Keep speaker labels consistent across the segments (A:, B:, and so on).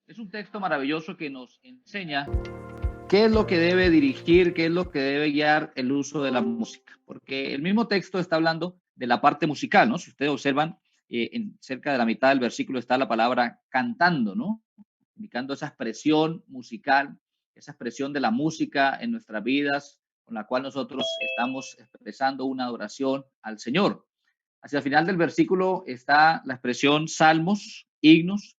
A: Es un texto maravilloso que nos enseña qué es lo que debe dirigir, qué es lo que debe guiar el uso de la música. Porque el mismo texto está hablando de la parte musical, ¿no? Si ustedes observan, cerca de la mitad del versículo está la palabra cantando, ¿no? Indicando esa expresión musical, esa expresión de la música en nuestras vidas, con la cual nosotros estamos expresando una adoración al Señor. Hacia el final del versículo está la expresión salmos, himnos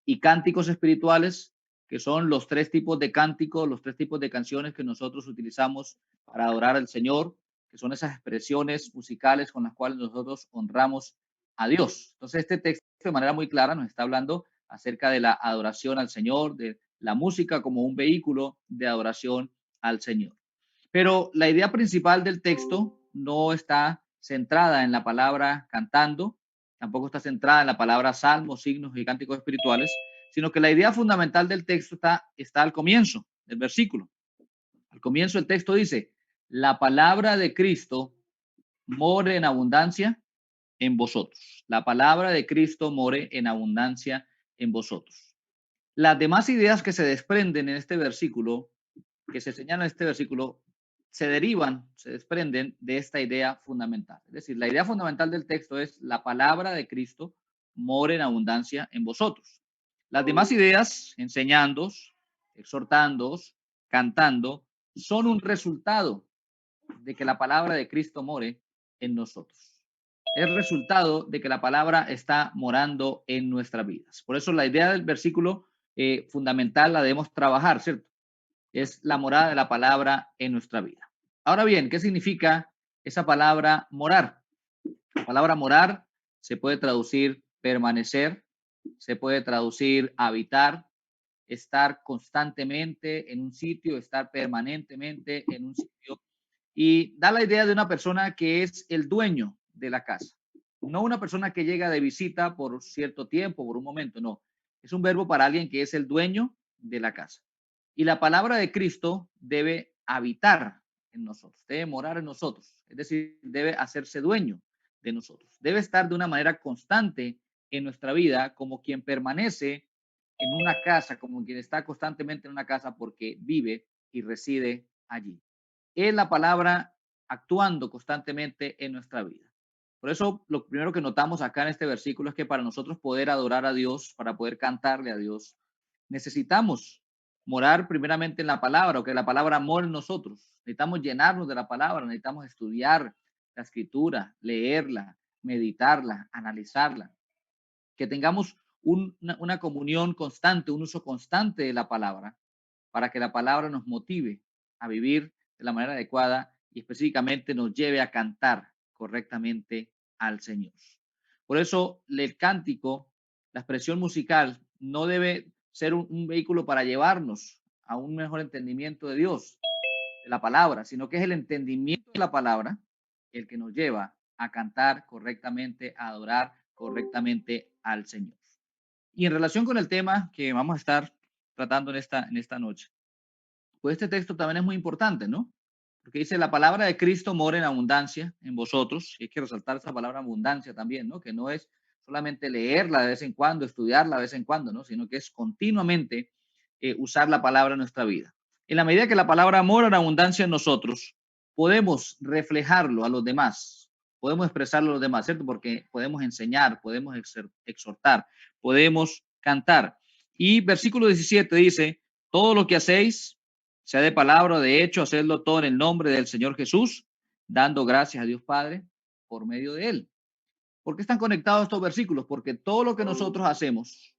A: y cánticos espirituales, que son los tres tipos de cánticos, los tres tipos de canciones que nosotros utilizamos para adorar al Señor, que son esas expresiones musicales con las cuales nosotros honramos a Dios. Entonces, este texto de manera muy clara nos está hablando acerca de la adoración al Señor, de la música como un vehículo de adoración al Señor. Pero la idea principal del texto no está centrada en la palabra cantando, tampoco está centrada en la palabra salmos, signos y cánticos espirituales, sino que la idea fundamental del texto está al comienzo del versículo. Al comienzo el texto dice, la palabra de Cristo more en abundancia en vosotros. La palabra de Cristo more en abundancia en vosotros. Las demás ideas que se desprenden en este versículo, que se señalan en este versículo, se derivan, se desprenden de esta idea fundamental. Es decir, la idea fundamental del texto es la palabra de Cristo more en abundancia en vosotros. Las demás ideas, enseñándoos, exhortándoos, cantando, son un resultado de que la palabra de Cristo more en nosotros. Es resultado de que la palabra está morando en nuestras vidas. Por eso la idea del versículo fundamental la debemos trabajar, ¿cierto? Es la morada de la palabra en nuestra vida. Ahora bien, ¿qué significa esa palabra morar? La palabra morar se puede traducir permanecer, se puede traducir habitar, estar constantemente en un sitio, estar permanentemente en un sitio, y da la idea de una persona que es el dueño de la casa, no una persona que llega de visita por cierto tiempo, por un momento, no. Es un verbo para alguien que es el dueño de la casa. Y la palabra de Cristo debe habitar en nosotros, debe morar en nosotros, es decir, debe hacerse dueño de nosotros, debe estar de una manera constante en nuestra vida como quien permanece en una casa, como quien está constantemente en una casa porque vive y reside allí. Es la palabra actuando constantemente en nuestra vida. Por eso, lo primero que notamos acá en este versículo es que para nosotros poder adorar a Dios, para poder cantarle a Dios, necesitamos morar primeramente en la palabra, o que la palabra more en nosotros. Necesitamos llenarnos de la palabra, necesitamos estudiar la escritura, leerla, meditarla, analizarla, que tengamos una comunión constante, un uso constante de la palabra, para que la palabra nos motive a vivir de la manera adecuada y específicamente nos lleve a cantar correctamente al Señor. Por eso el cántico, la expresión musical, no debe ser un vehículo para llevarnos a un mejor entendimiento de Dios, de la palabra, sino que es el entendimiento de la palabra el que nos lleva a cantar correctamente, a adorar correctamente al Señor. Y en relación con el tema que vamos a estar tratando en esta noche, pues este texto también es muy importante, ¿no? Porque dice, la palabra de Cristo mora en abundancia en vosotros, y hay que resaltar esa palabra abundancia también, ¿no? Que no es solamente leerla de vez en cuando, estudiarla de vez en cuando, ¿no? Sino que es continuamente usar la palabra en nuestra vida. En la medida que la palabra mora en abundancia en nosotros, podemos reflejarlo a los demás, podemos expresarlo a los demás, ¿cierto? Porque podemos enseñar, podemos exhortar, podemos cantar. Y versículo 17 dice, todo lo que hacéis, sea de palabra o de hecho, hacedlo todo en el nombre del Señor Jesús, dando gracias a Dios Padre por medio de Él. ¿Por qué están conectados estos versículos? Porque todo lo que nosotros hacemos,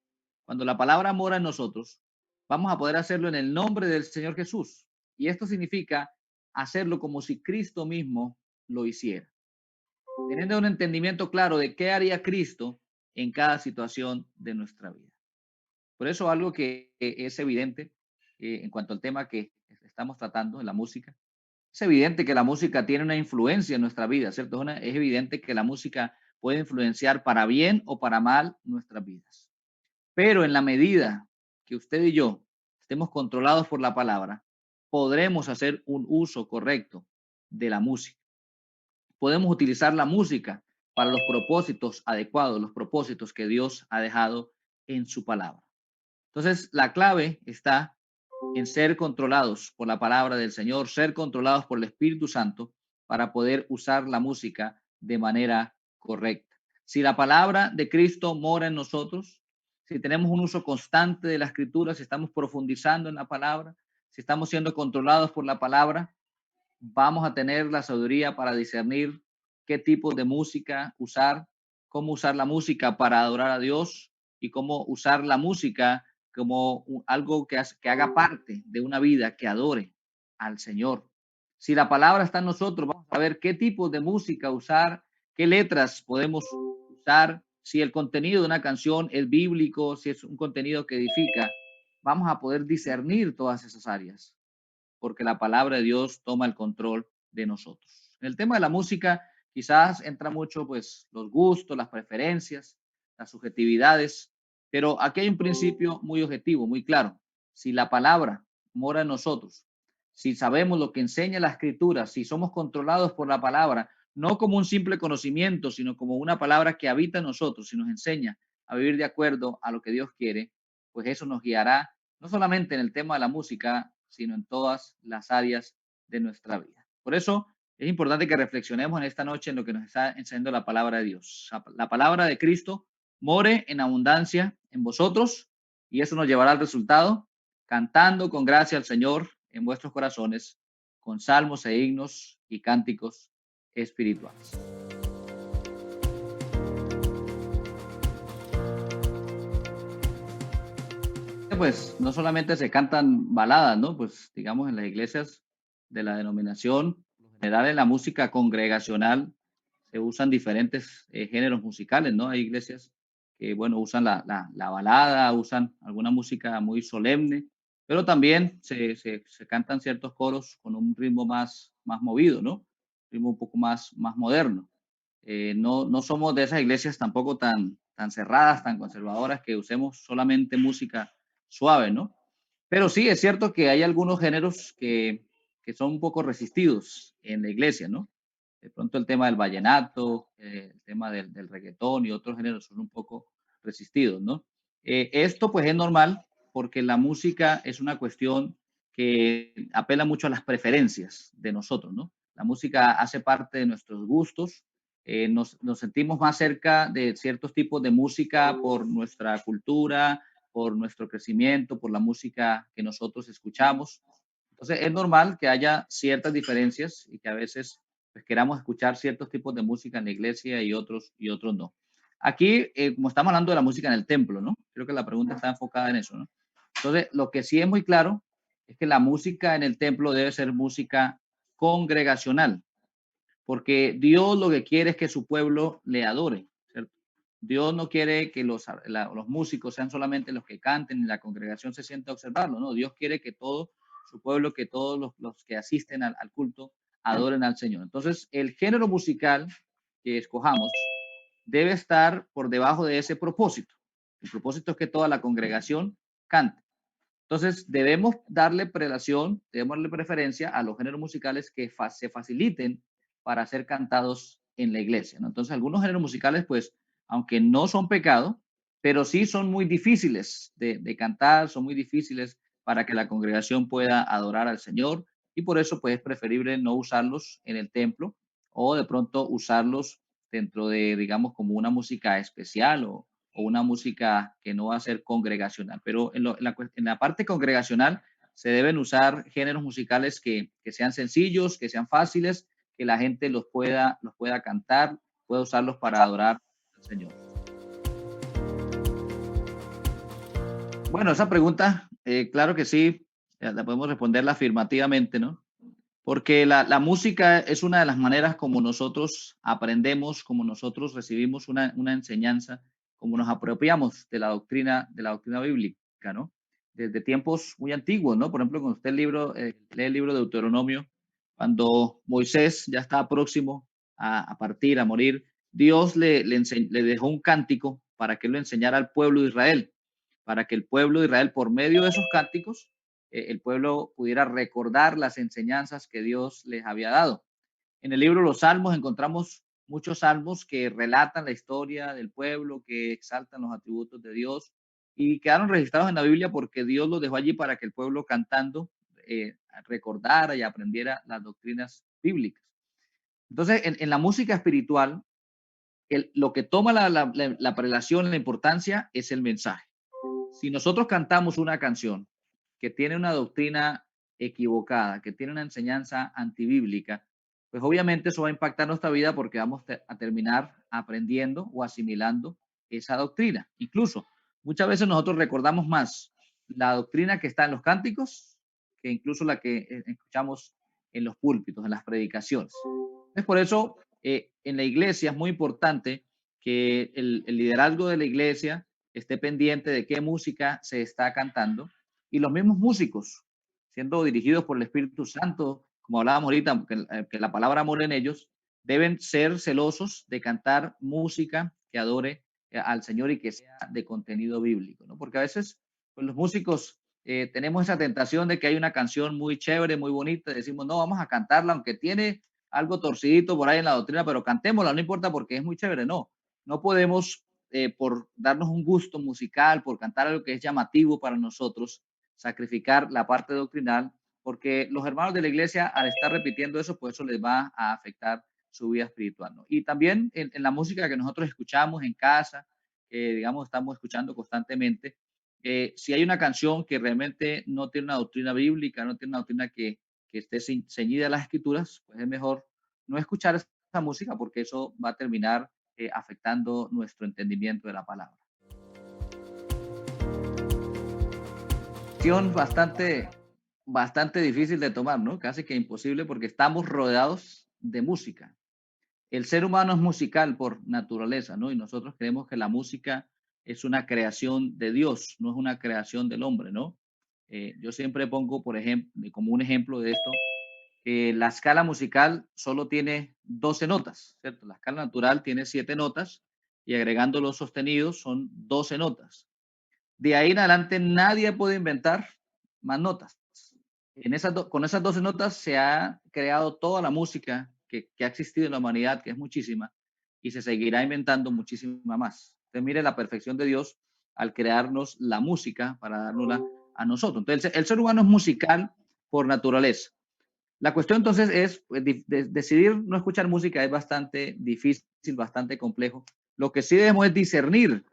A: cuando la palabra mora en nosotros, vamos a poder hacerlo en el nombre del Señor Jesús. Y esto significa hacerlo como si Cristo mismo lo hiciera, teniendo un entendimiento claro de qué haría Cristo en cada situación de nuestra vida. Por eso algo que es evidente en cuanto al tema que estamos tratando, en la música, es evidente que la música tiene una influencia en nuestra vida, ¿cierto? Es evidente que la música puede influenciar para bien o para mal nuestras vidas. Pero en la medida que usted y yo estemos controlados por la palabra, podremos hacer un uso correcto de la música. Podemos utilizar la música para los propósitos adecuados, los propósitos que Dios ha dejado en su palabra. Entonces, la clave está en ser controlados por la palabra del Señor, ser controlados por el Espíritu Santo para poder usar la música de manera correcta. Si la palabra de Cristo mora en nosotros, si tenemos un uso constante de la escritura, si estamos profundizando en la palabra, si estamos siendo controlados por la palabra, vamos a tener la sabiduría para discernir qué tipo de música usar, cómo usar la música para adorar a Dios y cómo usar la música como algo que haga parte de una vida que adore al Señor. Si la palabra está en nosotros, vamos a ver qué tipo de música usar, qué letras podemos usar, si el contenido de una canción es bíblico, si es un contenido que edifica, vamos a poder discernir todas esas áreas porque la palabra de Dios toma el control de nosotros. En el tema de la música, quizás entra mucho pues los gustos, las preferencias, las subjetividades, pero aquí hay un principio muy objetivo, muy claro. Si la palabra mora en nosotros, si sabemos lo que enseña la escritura, si somos controlados por la palabra, no como un simple conocimiento, sino como una palabra que habita en nosotros y nos enseña a vivir de acuerdo a lo que Dios quiere, pues eso nos guiará no solamente en el tema de la música, sino en todas las áreas de nuestra vida. Por eso es importante que reflexionemos en esta noche en lo que nos está enseñando la palabra de Dios. La palabra de Cristo more en abundancia en vosotros y eso nos llevará al resultado cantando con gracia al Señor en vuestros corazones con salmos e himnos y cánticos espirituales. Pues no solamente se cantan baladas, ¿no? Pues digamos en las iglesias de la denominación, en general en la música congregacional se usan diferentes géneros musicales, ¿no? Hay iglesias que, bueno, usan la balada, usan alguna música muy solemne, pero también se cantan ciertos coros con un ritmo más movido, ¿no? Ritmo un poco más moderno. No somos de esas iglesias tampoco tan cerradas, tan conservadoras, que usemos solamente música suave, ¿no? Pero sí, es cierto que hay algunos géneros que son un poco resistidos en la iglesia, ¿no? De pronto el tema del vallenato, el tema del reggaetón y otros géneros son un poco resistidos, ¿no? Esto pues es normal porque la música es una cuestión que apela mucho a las preferencias de nosotros, ¿no? La música hace parte de nuestros gustos, nos sentimos más cerca de ciertos tipos de música por nuestra cultura, por nuestro crecimiento, por la música que nosotros escuchamos. Entonces es normal que haya ciertas diferencias y que a veces pues, queramos escuchar ciertos tipos de música en la iglesia y otros no. Aquí, como estamos hablando de la música en el templo, ¿no? Creo que la pregunta está enfocada en eso, ¿no? Entonces, lo que sí es muy claro es que la música en el templo debe ser música congregacional, porque Dios lo que quiere es que su pueblo le adore, ¿cierto? Dios no quiere que los músicos sean solamente los que canten y la congregación se sienta a observarlo, no, Dios quiere que todo su pueblo, que todos los que asisten al culto adoren al Señor. Entonces, el género musical que escojamos debe estar por debajo de ese propósito. El propósito es que toda la congregación cante. Entonces, debemos darle preferencia a los géneros musicales que se faciliten para ser cantados en la iglesia, ¿no? Entonces, algunos géneros musicales, pues, aunque no son pecado, pero sí son muy difíciles de cantar, son muy difíciles para que la congregación pueda adorar al Señor y por eso, pues, es preferible no usarlos en el templo o de pronto usarlos dentro de, digamos, como una música especial o una música que no va a ser congregacional. Pero en la parte congregacional se deben usar géneros musicales que sean sencillos, que sean fáciles, que la gente los pueda cantar, pueda usarlos para adorar al Señor. Bueno, esa pregunta, claro que sí, la podemos responderla afirmativamente, ¿no? Porque la música es una de las maneras como nosotros aprendemos, como nosotros recibimos una enseñanza, como nos apropiamos de la doctrina bíblica, ¿no? Desde tiempos muy antiguos, ¿no? Por ejemplo, cuando usted lee el libro de Deuteronomio, cuando Moisés ya estaba próximo a partir, a morir, Dios le dejó un cántico para que lo enseñara al pueblo de Israel, para que el pueblo de Israel, por medio de esos cánticos, el pueblo pudiera recordar las enseñanzas que Dios les había dado. En el libro Los Salmos encontramos muchos salmos que relatan la historia del pueblo, que exaltan los atributos de Dios. y quedaron registrados en la Biblia porque Dios los dejó allí para que el pueblo cantando recordara y aprendiera las doctrinas bíblicas. Entonces, en la música espiritual, lo que toma la prelación, la importancia es el mensaje. Si nosotros cantamos una canción que tiene una doctrina equivocada, que tiene una enseñanza antibíblica, pues obviamente eso va a impactar nuestra vida porque vamos a terminar aprendiendo o asimilando esa doctrina. Incluso muchas veces nosotros recordamos más la doctrina que está en los cánticos que incluso la que escuchamos en los púlpitos, en las predicaciones. Es por eso en la iglesia es muy importante que el liderazgo de la iglesia esté pendiente de qué música se está cantando y los mismos músicos, siendo dirigidos por el Espíritu Santo, como hablábamos ahorita, que la palabra mora en ellos, deben ser celosos de cantar música que adore al Señor y que sea de contenido bíblico, ¿no? Porque a veces pues, los músicos tenemos esa tentación de que hay una canción muy chévere, muy bonita, y decimos, no, vamos a cantarla, aunque tiene algo torcidito por ahí en la doctrina, pero cantémosla, no importa porque es muy chévere, no. No podemos, por darnos un gusto musical, por cantar algo que es llamativo para nosotros, sacrificar la parte doctrinal, porque los hermanos de la iglesia, al estar repitiendo eso, pues eso les va a afectar su vida espiritual, ¿no? Y también en la música que nosotros escuchamos en casa, digamos, estamos escuchando constantemente, si hay una canción que realmente no tiene una doctrina bíblica, no tiene una doctrina que esté ceñida a las escrituras, pues es mejor no escuchar esa música porque eso va a terminar afectando nuestro entendimiento de la palabra. Bastante, bastante difícil de tomar, ¿no? Casi que imposible porque estamos rodeados de música. El ser humano es musical por naturaleza, ¿no? Y nosotros creemos que la música es una creación de Dios, no es una creación del hombre, ¿no? Yo siempre pongo, por ejemplo, como un ejemplo de esto, la escala musical solo tiene 12 notas, ¿cierto? La escala natural tiene 7 notas y agregando los sostenidos son 12 notas. De ahí en adelante nadie puede inventar más notas. Con esas 12 notas se ha creado toda la música que ha existido en la humanidad, que es muchísima, y se seguirá inventando muchísima más. Entonces, mire la perfección de Dios al crearnos la música para dárnosla a nosotros. Entonces, el ser humano es musical por naturaleza. La cuestión entonces es pues, decidir no escuchar música es bastante difícil, bastante complejo. Lo que sí debemos es discernir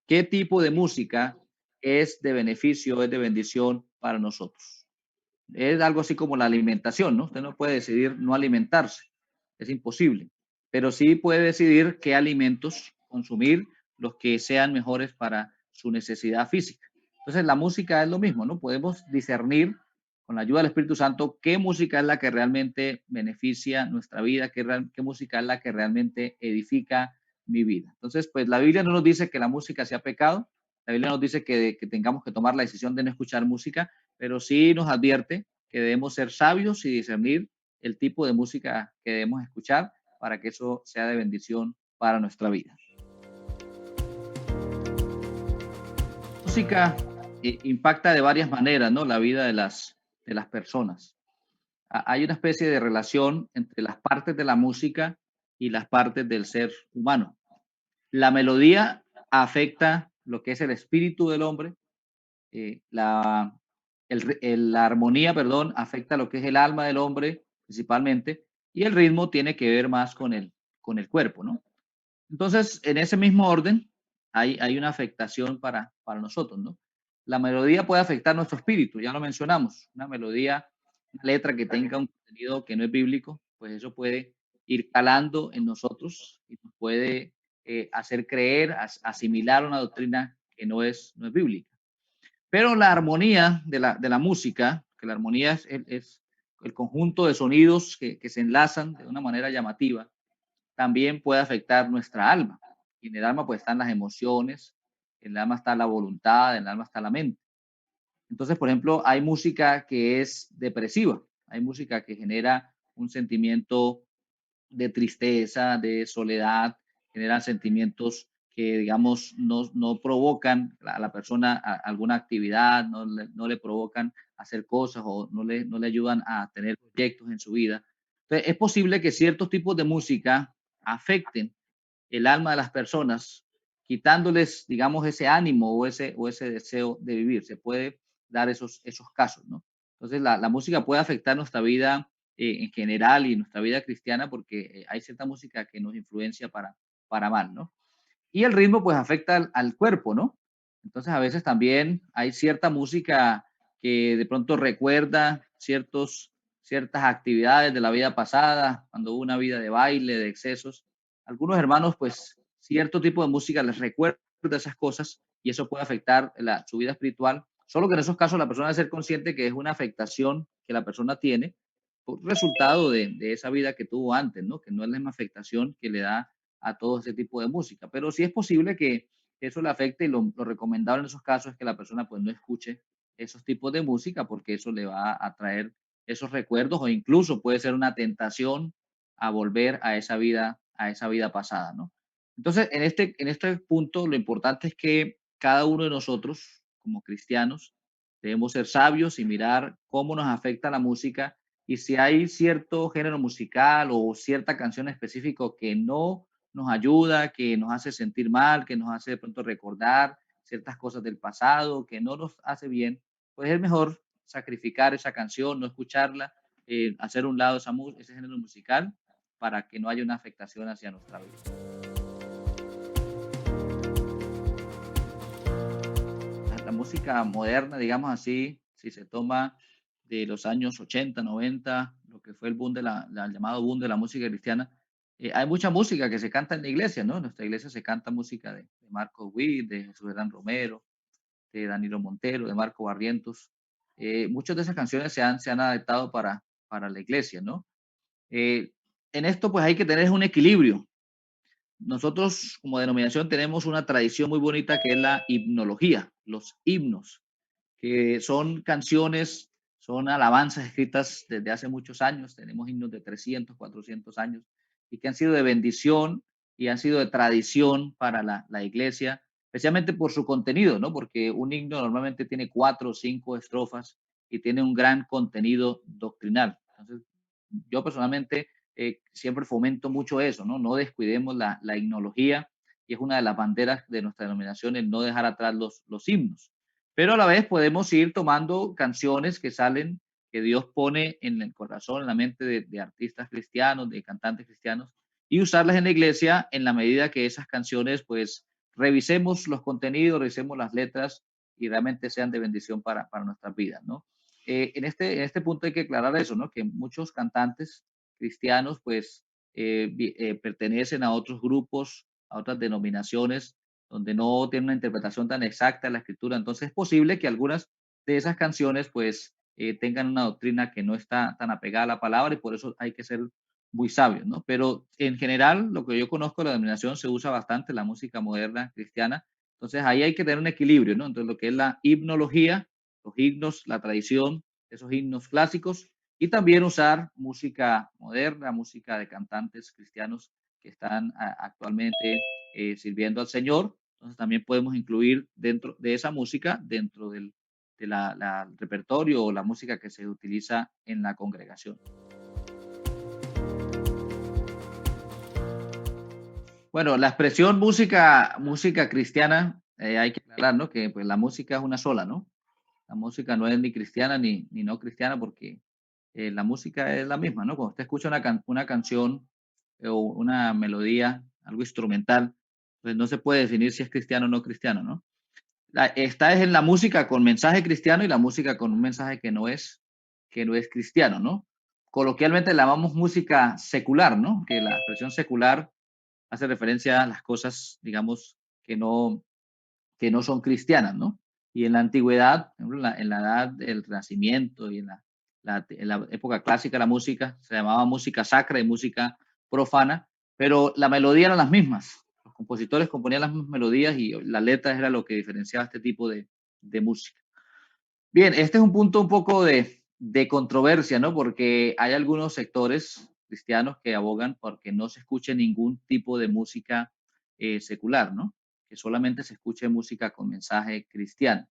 A: qué tipo de música es de beneficio, es de bendición para nosotros. Es algo así como la alimentación, ¿no? Usted no puede decidir no alimentarse, es imposible, pero sí puede decidir qué alimentos consumir, los que sean mejores para su necesidad física. Entonces la música es lo mismo, ¿no? Podemos discernir con la ayuda del Espíritu Santo qué música es la que realmente beneficia nuestra vida, qué música es la que realmente edifica mi vida. Entonces, pues la Biblia no nos dice que la música sea pecado, la Biblia nos dice que tengamos que tomar la decisión de no escuchar música, pero sí nos advierte que debemos ser sabios y discernir el tipo de música que debemos escuchar para que eso sea de bendición para nuestra vida. La música impacta de varias maneras, ¿no? La vida de las personas. Hay una especie de relación entre las partes de la música y las partes del ser humano. La melodía afecta lo que es el espíritu del hombre, la, la armonía, perdón, afecta lo que es el alma del hombre principalmente, y el ritmo tiene que ver más con el cuerpo, ¿no? Entonces, en ese mismo orden, hay una afectación para nosotros, ¿no? La melodía puede afectar nuestro espíritu, ya lo mencionamos, una melodía, una letra que tenga un contenido que no es bíblico, pues eso puede ir calando en nosotros y nos puede hacer creer, asimilar una doctrina que no es bíblica. Pero la armonía de la música, que la armonía es el conjunto de sonidos que se enlazan de una manera llamativa, también puede afectar nuestra alma. Y en el alma pues están las emociones, en el alma está la voluntad, en el alma está la mente. Entonces, por ejemplo, hay música que es depresiva, hay música que genera un sentimiento de tristeza, de soledad, generan sentimientos que, digamos, no provocan a la persona alguna actividad, no le provocan hacer cosas o no le ayudan a tener proyectos en su vida. Entonces, es posible que ciertos tipos de música afecten el alma de las personas, quitándoles, digamos, ese ánimo o ese deseo de vivir. Se puede dar esos casos, ¿no? Entonces, la música puede afectar nuestra vida en general y nuestra vida cristiana porque hay cierta música que nos influencia para mal, ¿no? Y el ritmo pues afecta al cuerpo, ¿no? Entonces a veces también hay cierta música que de pronto recuerda ciertas actividades de la vida pasada, cuando hubo una vida de baile, de excesos. Algunos hermanos pues cierto tipo de música les recuerda esas cosas y eso puede afectar su vida espiritual. Solo que en esos casos la persona debe ser consciente que es una afectación que la persona tiene por resultado de esa vida que tuvo antes, ¿no? Que no es la misma afectación que le da a todo ese tipo de música. Pero sí es posible que eso le afecte y lo recomendable en esos casos es que la persona pues no escuche esos tipos de música porque eso le va a traer esos recuerdos o incluso puede ser una tentación a volver a esa vida pasada, ¿no? Entonces, en este punto, lo importante es que cada uno de nosotros, como cristianos, debemos ser sabios y mirar cómo nos afecta la música y si hay cierto género musical o cierta canción específica que no nos ayuda, que nos hace sentir mal, que nos hace de pronto recordar ciertas cosas del pasado, que no nos hace bien, pues es mejor sacrificar esa canción, no escucharla, hacer un lado ese género musical para que no haya una afectación hacia nuestra vida. La música moderna, digamos así, si se toma de los años 80, 90, lo que fue el boom el llamado boom de la música cristiana, hay mucha música que se canta en la iglesia, ¿no? En nuestra iglesia se canta música de Marco Witt, de Jesús Hernán Romero, de Danilo Montero, de Marco Barrientos. Muchas de esas canciones se han adaptado para la iglesia, ¿no? Eh, en esto pues hay que tener un equilibrio. Nosotros como denominación tenemos una tradición muy bonita que es la himnología, los himnos que son canciones, son alabanzas escritas desde hace muchos años, tenemos himnos de 300, 400 años, y que han sido de bendición y han sido de tradición para la iglesia, especialmente por su contenido, ¿no? Porque un himno normalmente tiene 4 o 5 estrofas y tiene un gran contenido doctrinal. Entonces, yo personalmente siempre fomento mucho eso, ¿no? No descuidemos la himnología y es una de las banderas de nuestra denominación el no dejar atrás los himnos. Pero a la vez podemos ir tomando canciones que salen, que Dios pone en el corazón, en la mente de artistas cristianos, de cantantes cristianos, y usarlas en la iglesia en la medida que esas canciones, pues, revisemos los contenidos, revisemos las letras y realmente sean de bendición para nuestras vidas, ¿no? En este punto hay que aclarar eso, ¿no? Que muchos cantantes cristianos, pues, pertenecen a otros grupos, a otras denominaciones, donde no tiene una interpretación tan exacta de la escritura. Entonces es posible que algunas de esas canciones pues tengan una doctrina que no está tan apegada a la palabra y por eso hay que ser muy sabios, ¿no? Pero en general, lo que yo conozco de la denominación se usa bastante la música moderna cristiana. Entonces ahí hay que tener un equilibrio, ¿no? Entonces lo que es la himnología, los himnos, la tradición, esos himnos clásicos y también usar música moderna, música de cantantes cristianos que están actualmente sirviendo al Señor. Entonces también podemos incluir dentro de esa música, dentro del repertorio o la música que se utiliza en la congregación. Bueno, la expresión música cristiana, hay que aclarar, ¿no? Que pues la música es una sola, ¿no? La música no es ni cristiana ni no cristiana porque la música es la misma, ¿no? Cuando usted escucha una canción o una melodía, algo instrumental, pues no se puede definir si es cristiano o no cristiano, ¿no? Esta es en la música con mensaje cristiano y la música con un mensaje que no es cristiano, ¿no? Coloquialmente la llamamos música secular, ¿no? Que la expresión secular hace referencia a las cosas, digamos, que no son cristianas, ¿no? Y en la antigüedad, por ejemplo, en la edad del Renacimiento y en la época clásica, la música se llamaba música sacra y música profana, pero la melodía eran las mismas. Los compositores componían las mismas melodías y la letra era lo que diferenciaba este tipo de música. Bien, este es un punto un poco de controversia, ¿no? Porque hay algunos sectores cristianos que abogan porque no se escuche ningún tipo de música secular, ¿no? Que solamente se escuche música con mensaje cristiano.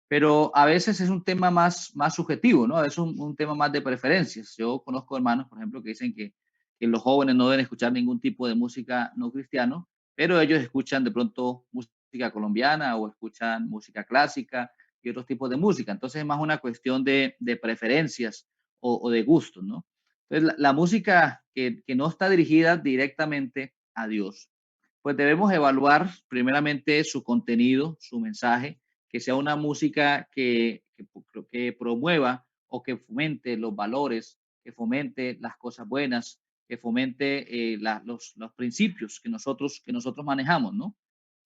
A: Pero a veces es un tema más subjetivo, ¿no? Es un tema más de preferencias. Yo conozco hermanos, por ejemplo, que dicen que los jóvenes no deben escuchar ningún tipo de música no cristiano, pero ellos escuchan de pronto música música colombiana o escuchan música clásica y otros tipos de música. Entonces es más una cuestión de preferencias o de gustos, ¿no? Entonces la música que no está dirigida directamente a Dios, pues debemos evaluar primeramente su contenido, su mensaje, que sea una música que promueva o que fomente los valores, que fomente las cosas buenas, que fomente los principios que nosotros manejamos, ¿no?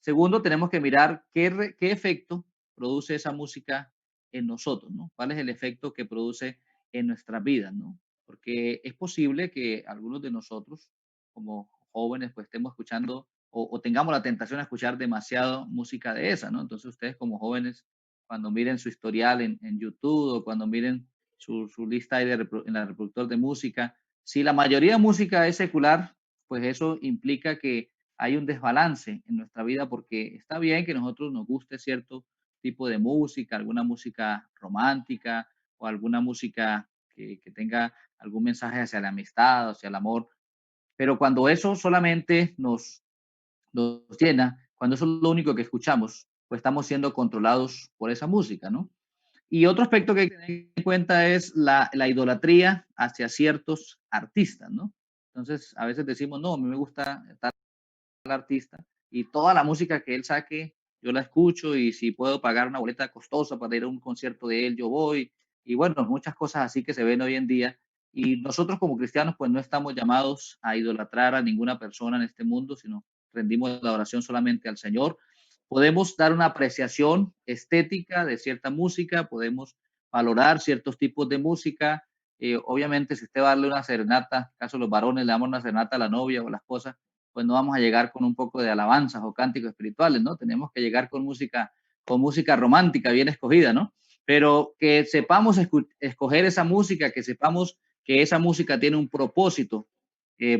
A: Segundo, tenemos que mirar qué efecto produce esa música en nosotros, ¿no? ¿Cuál es el efecto que produce en nuestras vidas, ¿no? Porque es posible que algunos de nosotros, como jóvenes, pues estemos escuchando o tengamos la tentación de escuchar demasiado música de esa, ¿no? Entonces ustedes como jóvenes, cuando miren su historial en YouTube o cuando miren su lista ahí en el reproductor de música, si la mayoría de música es secular, pues eso implica que hay un desbalance en nuestra vida porque está bien que nosotros nos guste cierto tipo de música, alguna música romántica o alguna música que tenga algún mensaje hacia la amistad, hacia el amor, pero cuando eso solamente nos llena, cuando eso es lo único que escuchamos, pues estamos siendo controlados por esa música, ¿no? Y otro aspecto que hay que tener en cuenta es la idolatría hacia ciertos artistas, ¿no? Entonces, a veces decimos, no, a mí me gusta tal artista y toda la música que él saque, yo la escucho y si puedo pagar una boleta costosa para ir a un concierto de él, yo voy. Y bueno, muchas cosas así que se ven hoy en día. Y nosotros como cristianos, pues no estamos llamados a idolatrar a ninguna persona en este mundo, sino rendimos la oración solamente al Señor. Podemos dar una apreciación estética de cierta música, podemos valorar ciertos tipos de música. Obviamente, si usted va a darle una serenata, caso los varones le damos una serenata a la novia o a la esposa, pues no vamos a llegar con un poco de alabanzas o cánticos espirituales, ¿no? Tenemos que llegar con música romántica bien escogida, ¿no? Pero que sepamos escoger esa música, que sepamos que esa música tiene un propósito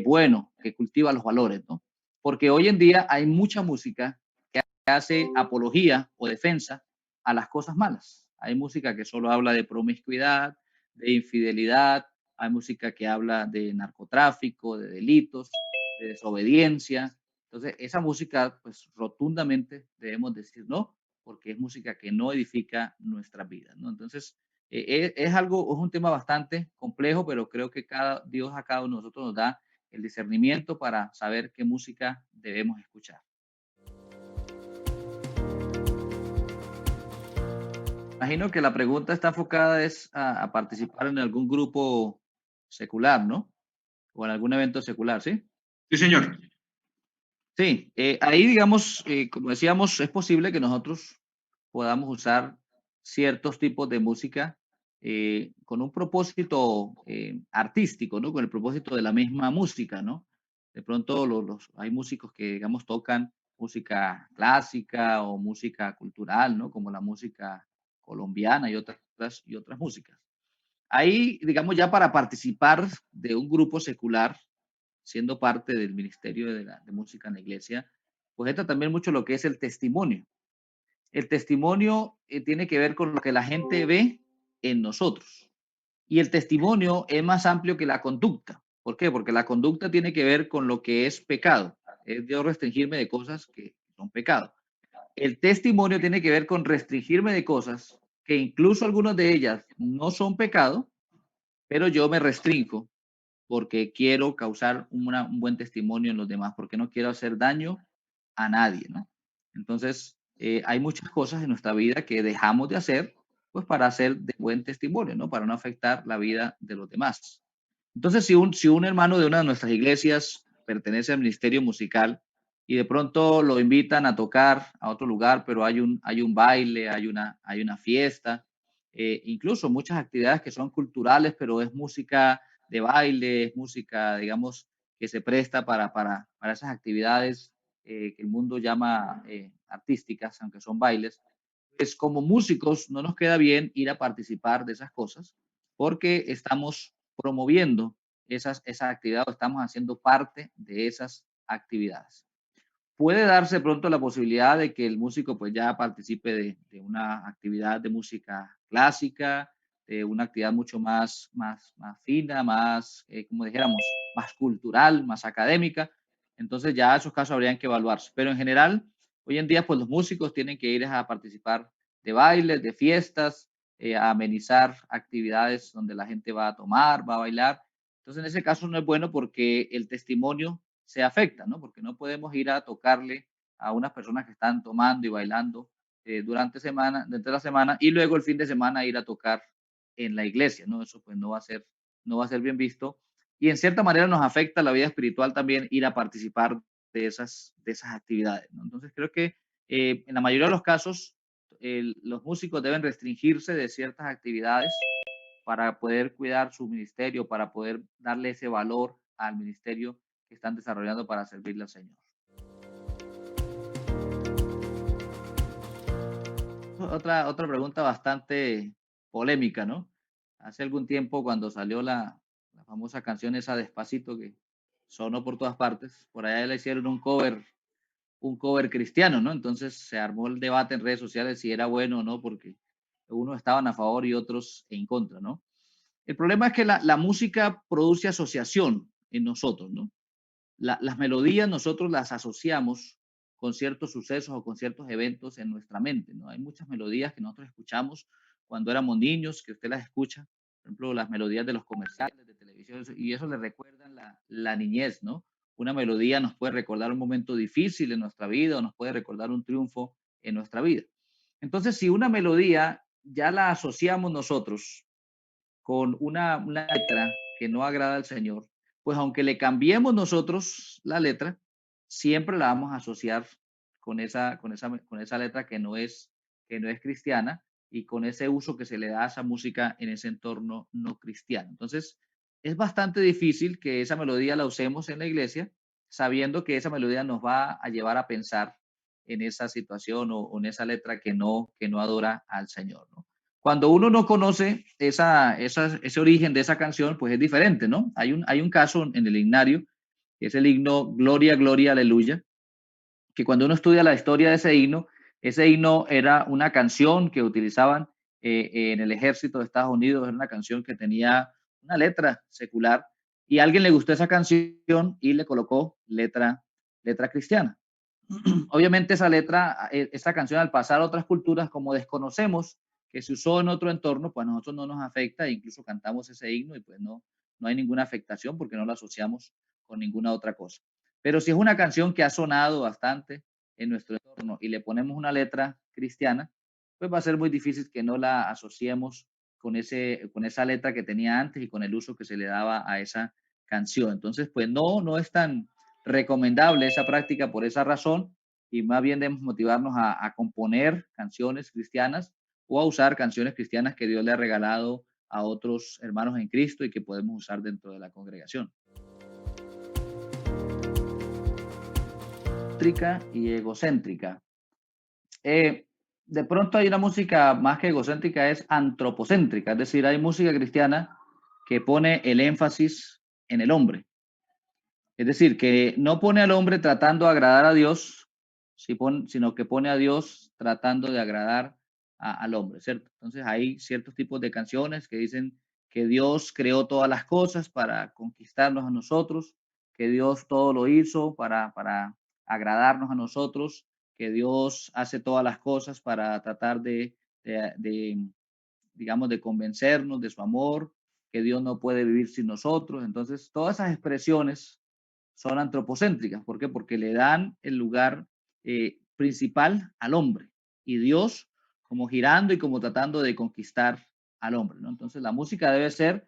A: bueno, que cultiva los valores, ¿no? Porque hoy en día hay mucha música que hace apología o defensa a las cosas malas. Hay música que solo habla de promiscuidad, de infidelidad, hay música que habla de narcotráfico, de delitos, de desobediencia. Entonces, esa música, pues rotundamente debemos decir no, porque es música que no edifica nuestras vidas, ¿no? Entonces, es un tema bastante complejo, pero creo que Dios a cada uno de nosotros nos da el discernimiento para saber qué música debemos escuchar. Imagino que la pregunta está enfocada es a participar en algún grupo secular, ¿no? O en algún evento secular, ¿sí?
B: Sí, señor.
A: Sí, ahí digamos, como decíamos, es posible que nosotros podamos usar ciertos tipos de música con un propósito artístico, ¿no? Con el propósito de la misma música, ¿no? De pronto hay músicos que, digamos, tocan música clásica o música cultural, ¿no? Como la música colombiana y otras músicas. Ahí, digamos, ya para participar de un grupo secular, siendo parte del Ministerio de Música en la Iglesia, pues entra también mucho lo que es el testimonio. El testimonio tiene que ver con lo que la gente ve en nosotros. Y el testimonio es más amplio que la conducta. ¿Por qué? Porque la conducta tiene que ver con lo que es pecado. Es yo restringirme de cosas que son pecado. El testimonio tiene que ver con restringirme de cosas que incluso algunas de ellas no son pecado, pero yo me restringo porque quiero causar un buen testimonio en los demás, porque no quiero hacer daño a nadie, ¿no? Entonces, hay muchas cosas en nuestra vida que dejamos de hacer, pues para hacer de buen testimonio, ¿no? Para no afectar la vida de los demás. Entonces, si un hermano de una de nuestras iglesias pertenece al ministerio musical y de pronto lo invitan a tocar a otro lugar, pero hay un baile, hay una fiesta, incluso muchas actividades que son culturales, pero es música de baile, es música, digamos, que se presta para esas actividades que el mundo llama artísticas, aunque son bailes, pues como músicos no nos queda bien ir a participar de esas cosas porque estamos promoviendo esa actividad o estamos haciendo parte de esas actividades. Puede darse pronto la posibilidad de que el músico pues ya participe de una actividad de música clásica, de una actividad mucho más fina, más, como dijéramos, más cultural, más académica. Entonces ya esos casos habrían que evaluarse. Pero en general, Hoy en día, pues los músicos tienen que ir a participar de bailes, de fiestas, a amenizar actividades donde la gente va a tomar, va a bailar. Entonces, en ese caso no es bueno porque el testimonio se afecta, ¿no? Porque no podemos ir a tocarle a unas personas que están tomando y bailando durante la semana y luego el fin de semana ir a tocar en la iglesia, ¿no? Eso pues no va a ser bien visto. Y en cierta manera nos afecta la vida espiritual también ir a participar de esas actividades, ¿no? Entonces creo que en la mayoría de los casos los músicos deben restringirse de ciertas actividades para poder cuidar su ministerio, para poder darle ese valor al ministerio que están desarrollando para servirle al Señor. Otra pregunta bastante polémica, ¿no? Hace algún tiempo cuando salió la famosa canción esa Despacito que sonó por todas partes, por allá le hicieron un cover cristiano, ¿no? Entonces se armó el debate en redes sociales si era bueno o no, porque unos estaban a favor y otros en contra, ¿no? El problema es que la música produce asociación en nosotros, ¿no? Las melodías nosotros las asociamos con ciertos sucesos o con ciertos eventos en nuestra mente, ¿no? Hay muchas melodías que nosotros escuchamos cuando éramos niños, que usted las escucha, por ejemplo, las melodías de los comerciales de televisión, y eso le recuerdan la niñez, ¿no? Una melodía nos puede recordar un momento difícil en nuestra vida o nos puede recordar un triunfo en nuestra vida. Entonces, si una melodía ya la asociamos nosotros con una letra que no agrada al Señor, pues aunque le cambiemos nosotros la letra, siempre la vamos a asociar con esa letra que no es cristiana y con ese uso que se le da a esa música en ese entorno no cristiano. Entonces, es bastante difícil que esa melodía la usemos en la iglesia, sabiendo que esa melodía nos va a llevar a pensar en esa situación o en esa letra que no adora al Señor, ¿no? Cuando uno no conoce ese origen de esa canción, pues es diferente, ¿no? Hay un caso en el himnario, que es el himno Gloria, Gloria, Aleluya, que cuando uno estudia la historia de ese himno era una canción que utilizaban en el ejército de Estados Unidos, era una canción que tenía una letra secular, y a alguien le gustó esa canción y le colocó letra cristiana. Obviamente esa letra, esa canción al pasar a otras culturas, como desconocemos que se usó en otro entorno, pues a nosotros no nos afecta, e incluso cantamos ese himno y pues no hay ninguna afectación porque no la asociamos con ninguna otra cosa. Pero si es una canción que ha sonado bastante en nuestro entorno y le ponemos una letra cristiana, pues va a ser muy difícil que no la asociemos con esa letra que tenía antes y con el uso que se le daba a esa canción. Entonces, pues no es tan recomendable esa práctica por esa razón y más bien debemos motivarnos a componer canciones cristianas o a usar canciones cristianas que Dios le ha regalado a otros hermanos en Cristo y que podemos usar dentro de la congregación. Céntrica y egocéntrica. De pronto hay una música más que egocéntrica, es antropocéntrica, es decir, hay música cristiana que pone el énfasis en el hombre. Es decir, que no pone al hombre tratando de agradar a Dios, sino que pone a Dios tratando de agradar al hombre, ¿cierto? Entonces hay ciertos tipos de canciones que dicen que Dios creó todas las cosas para conquistarnos a nosotros, que Dios todo lo hizo para agradarnos a nosotros, que Dios hace todas las cosas para tratar de digamos, de convencernos de su amor, que Dios no puede vivir sin nosotros. Entonces, todas esas expresiones son antropocéntricas. ¿Por qué? Porque le dan el lugar principal al hombre y Dios como girando y como tratando de conquistar al hombre, ¿no? Entonces la música debe ser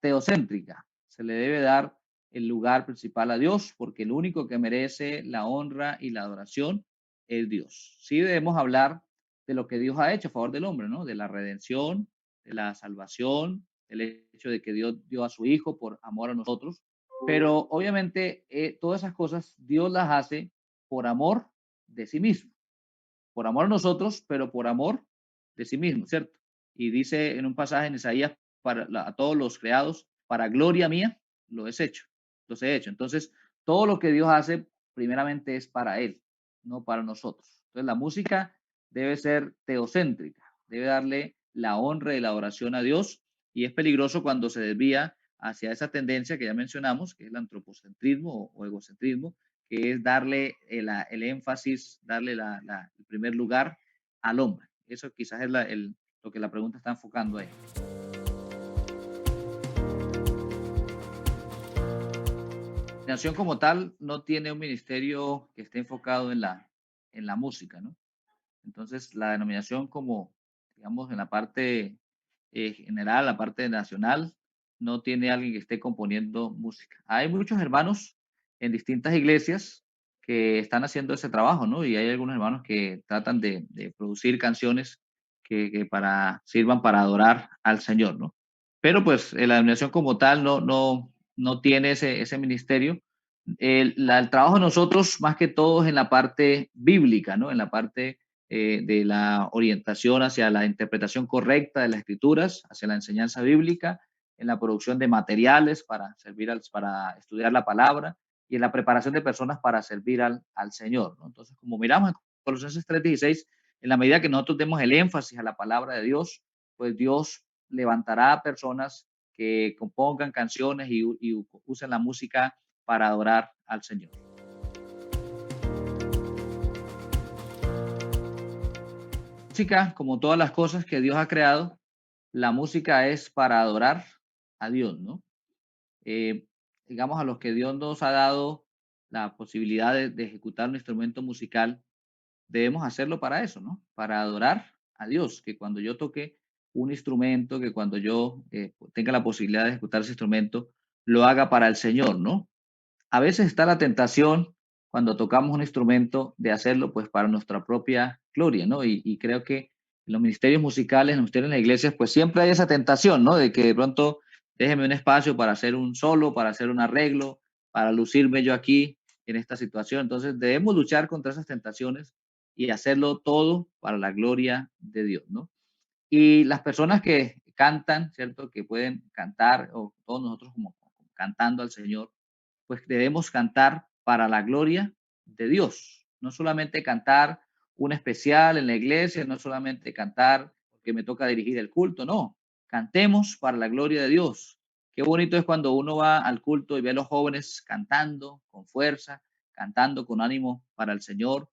A: teocéntrica, se le debe dar el lugar principal a Dios porque el único que merece la honra y la adoración es Dios. Sí debemos hablar de lo que Dios ha hecho a favor del hombre, ¿no? De la redención, de la salvación, el hecho de que Dios dio a su Hijo por amor a nosotros, pero obviamente todas esas cosas Dios las hace por amor de sí mismo, por amor a nosotros, pero por amor de sí mismo, ¿cierto? Y dice en un pasaje en Isaías, a todos los creados, para gloria mía, lo he hecho, los he hecho. Entonces, todo lo que Dios hace, primeramente es para Él, no para nosotros. Entonces, la música debe ser teocéntrica, debe darle la honra y la oración a Dios, y es peligroso cuando se desvía hacia esa tendencia que ya mencionamos, que es el antropocentrismo o egocentrismo, que es darle el énfasis, darle el primer lugar al hombre. Eso quizás es lo que la pregunta está enfocando ahí. La nación como tal no tiene un ministerio que esté enfocado en la música, ¿no? Entonces, la denominación como, digamos, en la parte general, la parte nacional, no tiene alguien que esté componiendo música. Hay muchos hermanos en distintas iglesias que están haciendo ese trabajo, ¿no? Y hay algunos hermanos que tratan de producir canciones que sirvan para adorar al Señor, ¿no? Pero pues la denominación como tal no tiene ese ministerio. El trabajo de nosotros, más que todo, es en la parte bíblica, ¿no? En la parte de la orientación hacia la interpretación correcta de las escrituras, hacia la enseñanza bíblica, en la producción de materiales para para estudiar la palabra y en la preparación de personas para servir al Señor, ¿no? Entonces, como miramos en Colosenses 3:16, en la medida que nosotros demos el énfasis a la palabra de Dios, pues Dios levantará a personas que compongan canciones y usen la música para adorar al Señor. Música, como todas las cosas que Dios ha creado, la música es para adorar a Dios, ¿no? Eh, digamos, a los que Dios nos ha dado la posibilidad de ejecutar un instrumento musical, debemos hacerlo para eso, ¿no? Para adorar a Dios, que cuando yo toque un instrumento, que cuando yo tenga la posibilidad de ejecutar ese instrumento, lo haga para el Señor, ¿no? A veces está la tentación cuando tocamos un instrumento de hacerlo pues para nuestra propia gloria, ¿no? Y creo que en los ministerios musicales, en los ministerios en las iglesias, pues siempre hay esa tentación, ¿no? De que de pronto déjeme un espacio para hacer un solo, para hacer un arreglo, para lucirme yo aquí en esta situación. Entonces debemos luchar contra esas tentaciones y hacerlo todo para la gloria de Dios, ¿no? Y las personas que cantan, ¿cierto? Que pueden cantar, o todos nosotros como cantando al Señor, pues debemos cantar para la gloria de Dios. No solamente cantar un especial en la iglesia, no solamente cantar porque me toca dirigir el culto, no. Cantemos para la gloria de Dios. Qué bonito es cuando uno va al culto y ve a los jóvenes cantando con fuerza, cantando con ánimo para el Señor.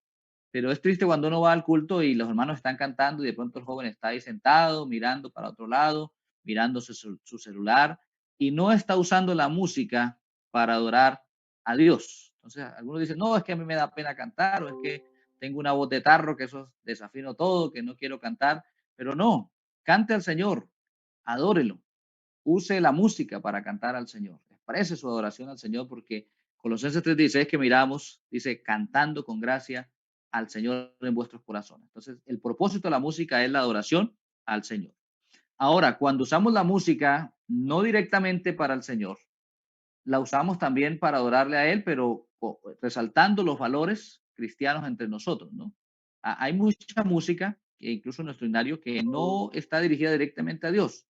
A: Pero es triste cuando uno va al culto y los hermanos están cantando y de pronto el joven está ahí sentado, mirando para otro lado, mirando su celular y no está usando la música para adorar a Dios. Entonces, algunos dicen, no, es que a mí me da pena cantar, o es que tengo una voz de tarro, que eso desafino todo, que no quiero cantar, pero no, cante al Señor, adórelo, use la música para cantar al Señor, exprese su adoración al Señor, porque Colosenses 3:16 que miramos, dice, cantando con gracia al Señor en vuestros corazones. Entonces, el propósito de la música es la adoración al Señor. Ahora, cuando usamos la música, no directamente para el Señor, la usamos también para adorarle a Él, pero resaltando los valores cristianos entre nosotros, ¿no? Hay mucha música, que incluso en nuestro himnario, que no está dirigida directamente a Dios,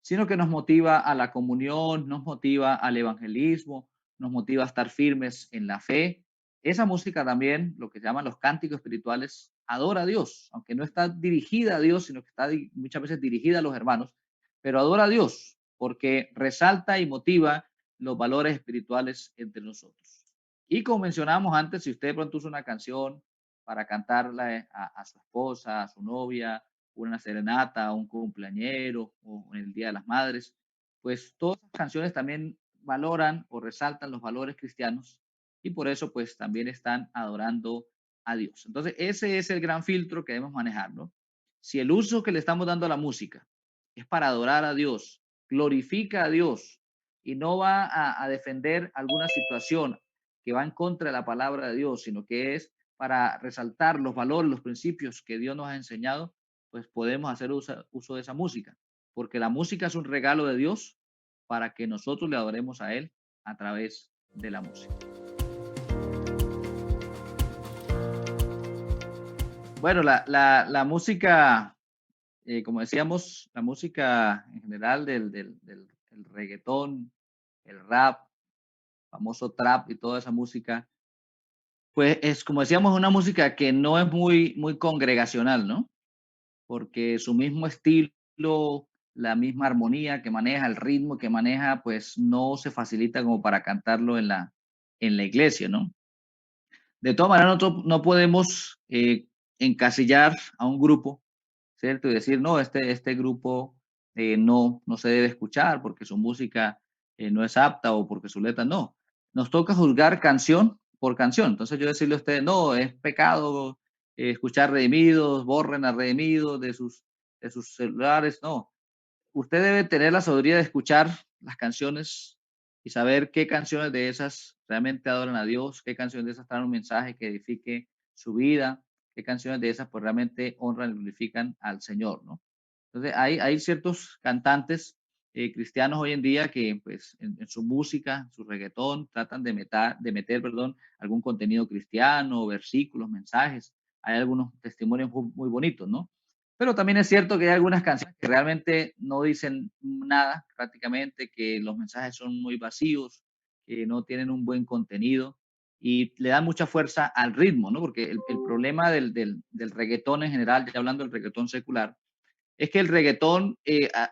A: sino que nos motiva a la comunión, nos motiva al evangelismo, nos motiva a estar firmes en la fe. Esa música también, lo que se llaman los cánticos espirituales, adora a Dios, aunque no está dirigida a Dios, sino que está muchas veces dirigida a los hermanos, pero adora a Dios porque resalta y motiva los valores espirituales entre nosotros. Y como mencionábamos antes, si usted de pronto usa una canción para cantarla a su esposa, a su novia, una serenata, un cumpleañero o en el Día de las Madres, pues todas las canciones también valoran o resaltan los valores cristianos y por eso pues también están adorando a Dios. Entonces ese es el gran filtro que debemos manejar, ¿no? Si el uso que le estamos dando a la música es para adorar a Dios, glorifica a Dios y no va a defender alguna situación que va en contra de la palabra de Dios, sino que es para resaltar los valores, los principios que Dios nos ha enseñado, pues podemos hacer uso de esa música, porque la música es un regalo de Dios para que nosotros le adoremos a Él a través de la música. Bueno, la música, como decíamos, la música en general del el reggaetón, el rap, famoso trap y toda esa música, pues es, como decíamos, una música que no es muy congregacional, ¿no? Porque su mismo estilo, la misma armonía que maneja, el ritmo que maneja, pues no se facilita como para cantarlo en la iglesia, ¿no? De todas maneras, nosotros no podemos encasillar a un grupo, ¿cierto? Y decir, no, este grupo no se debe escuchar porque su música no es apta o porque su letra no. Nos toca juzgar canción por canción. Entonces yo decirle a ustedes, no, es pecado escuchar Redimidos, borren a Redimidos de sus celulares. No, usted debe tener la sabiduría de escuchar las canciones y saber qué canciones de esas realmente adoran a Dios, qué canciones de esas traen un mensaje que edifique su vida, qué canciones de esas pues realmente honran y glorifican al Señor, ¿no? Entonces hay ciertos cantantes cristianos hoy en día que pues en su música, su reggaetón, tratan de meter, perdón, algún contenido cristiano, versículos, mensajes. Hay algunos testimonios muy bonitos, ¿no? Pero también es cierto que hay algunas canciones que realmente no dicen nada prácticamente, que los mensajes son muy vacíos, que no tienen un buen contenido y le dan mucha fuerza al ritmo, ¿no? Porque el problema del reggaetón en general, ya hablando del reggaetón secular, es que el reggaetón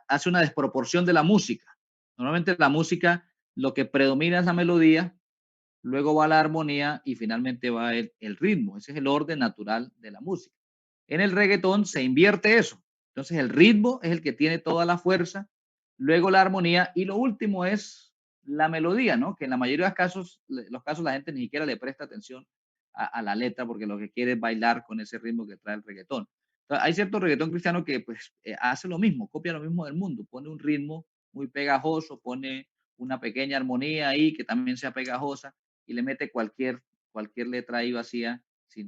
A: hace una desproporción de la música. Normalmente la música lo que predomina es la melodía, luego va la armonía y finalmente va el ritmo. Ese es el orden natural de la música. En el reggaetón se invierte eso. Entonces el ritmo es el que tiene toda la fuerza, luego la armonía y lo último es la melodía, ¿no? Que en la mayoría de los casos la gente ni siquiera le presta atención a la letra porque lo que quiere es bailar con ese ritmo que trae el reggaetón. Entonces, hay cierto reggaetón cristiano que pues hace lo mismo, copia lo mismo del mundo, pone un ritmo muy pegajoso, pone una pequeña armonía ahí que también sea pegajosa y le mete cualquier letra ahí vacía,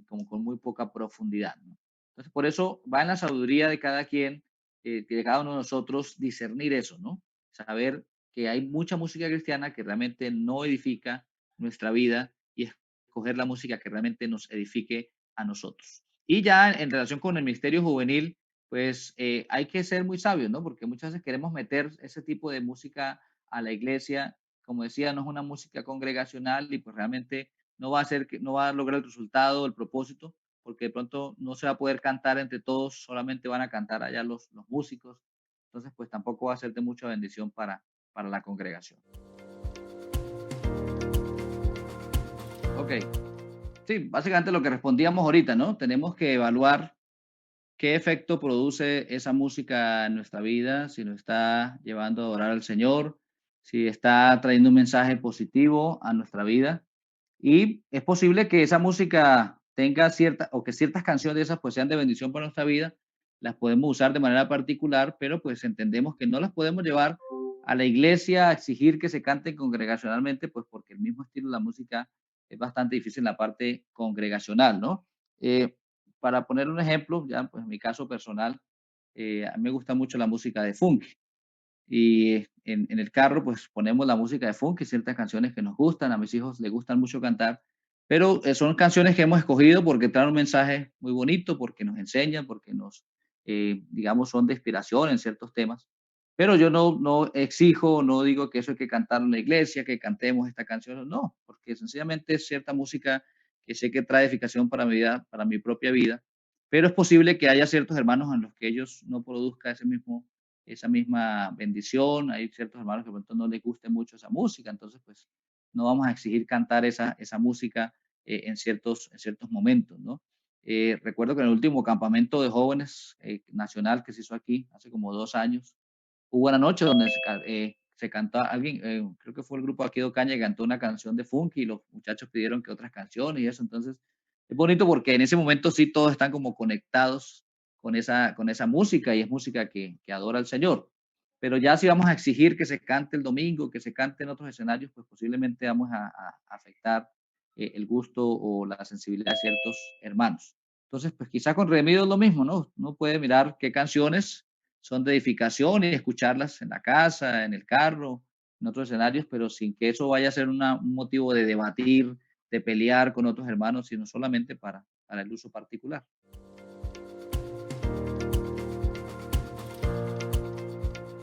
A: como con muy poca profundidad, ¿no? Entonces, por eso va en la sabiduría de cada quien, de cada uno de nosotros, discernir eso, ¿no? Saber que hay mucha música cristiana que realmente no edifica nuestra vida y escoger la música que realmente nos edifique a nosotros. Y ya en relación con el ministerio juvenil, pues hay que ser muy sabios, ¿no? Porque muchas veces queremos meter ese tipo de música a la iglesia. Como decía, no es una música congregacional y pues realmente no va a lograr el resultado, el propósito, porque de pronto no se va a poder cantar entre todos, solamente van a cantar allá los músicos. Entonces, pues tampoco va a ser de mucha bendición para la congregación. Ok, sí, básicamente lo que respondíamos ahorita, ¿no? Tenemos que evaluar qué efecto produce esa música en nuestra vida, si nos está llevando a adorar al Señor, si está trayendo un mensaje positivo a nuestra vida. Y es posible que esa música tenga o que ciertas canciones de esas pues sean de bendición para nuestra vida, las podemos usar de manera particular, pero pues entendemos que no las podemos llevar a la iglesia a exigir que se canten congregacionalmente, pues porque el mismo estilo de la música es bastante difícil en la parte congregacional, ¿no? Eh, para poner un ejemplo, ya pues en mi caso personal, a mí me gusta mucho la música de funk y en el carro pues ponemos la música de funk y ciertas canciones que nos gustan, a mis hijos les gustan mucho cantar, pero son canciones que hemos escogido porque traen un mensaje muy bonito, porque nos enseñan, porque digamos, son de inspiración en ciertos temas. Pero yo no exijo, no digo que eso hay que cantarlo en la iglesia, que cantemos esta canción, no, porque sencillamente es cierta música que sé que trae edificación para mi vida, para mi propia vida, pero es posible que haya ciertos hermanos en los que ellos no produzca esa misma bendición. Hay ciertos hermanos que de pronto no les guste mucho esa música, entonces pues no vamos a exigir cantar esa música en ciertos momentos, ¿no? Recuerdo que en el último campamento de jóvenes nacional que se hizo aquí hace como 2 años, hubo una noche donde se cantó alguien, creo que fue el grupo aquí de Ocaña, que cantó una canción de funk y los muchachos pidieron que otras canciones y eso. Entonces, es bonito porque en ese momento sí todos están como conectados con esa música y es música que adora al Señor. Pero ya si vamos a exigir que se cante el domingo, que se cante en otros escenarios, pues posiblemente vamos a afectar el gusto o la sensibilidad de ciertos hermanos. Entonces, pues quizá con Remedio es lo mismo, ¿no? Uno puede mirar qué canciones son de edificación y escucharlas en la casa, en el carro, en otros escenarios, pero sin que eso vaya a ser un motivo de debatir, de pelear con otros hermanos, sino solamente para el uso particular.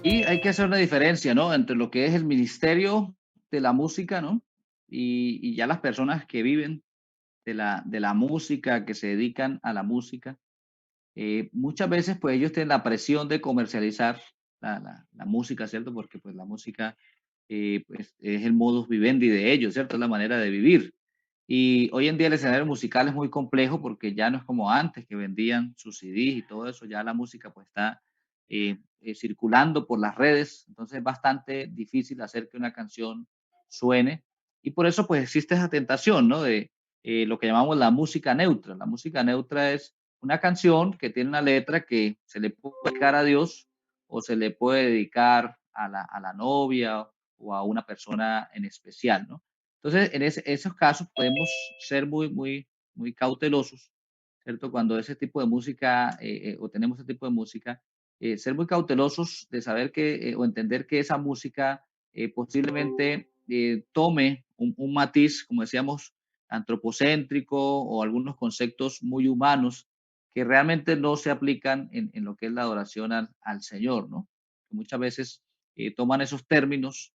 A: Y hay que hacer una diferencia, ¿no? Entre lo que es el ministerio de la música, ¿no? Y ya las personas que viven de la música, que se dedican a la música. Muchas veces, pues ellos tienen la presión de comercializar la música, ¿cierto? Porque pues la música pues, es el modus vivendi de ellos, ¿cierto? Es la manera de vivir. Y hoy en día el escenario musical es muy complejo porque ya no es como antes que vendían sus CDs y todo eso, ya la música pues está circulando por las redes, entonces es bastante difícil hacer que una canción suene y por eso pues existe esa tentación, ¿no? De lo que llamamos la música neutra. La música neutra es una canción que tiene una letra que se le puede dedicar a Dios o se le puede dedicar a la novia o a una persona en especial, ¿no? Entonces, en esos casos podemos ser muy cautelosos, ¿cierto? Cuando ese tipo de música o tenemos ese tipo de música, ser muy cautelosos de saber que o entender que esa música posiblemente tome un matiz, como decíamos, antropocéntrico o algunos conceptos muy humanos que realmente no se aplican en lo que es la adoración al Señor, ¿no? Que muchas veces toman esos términos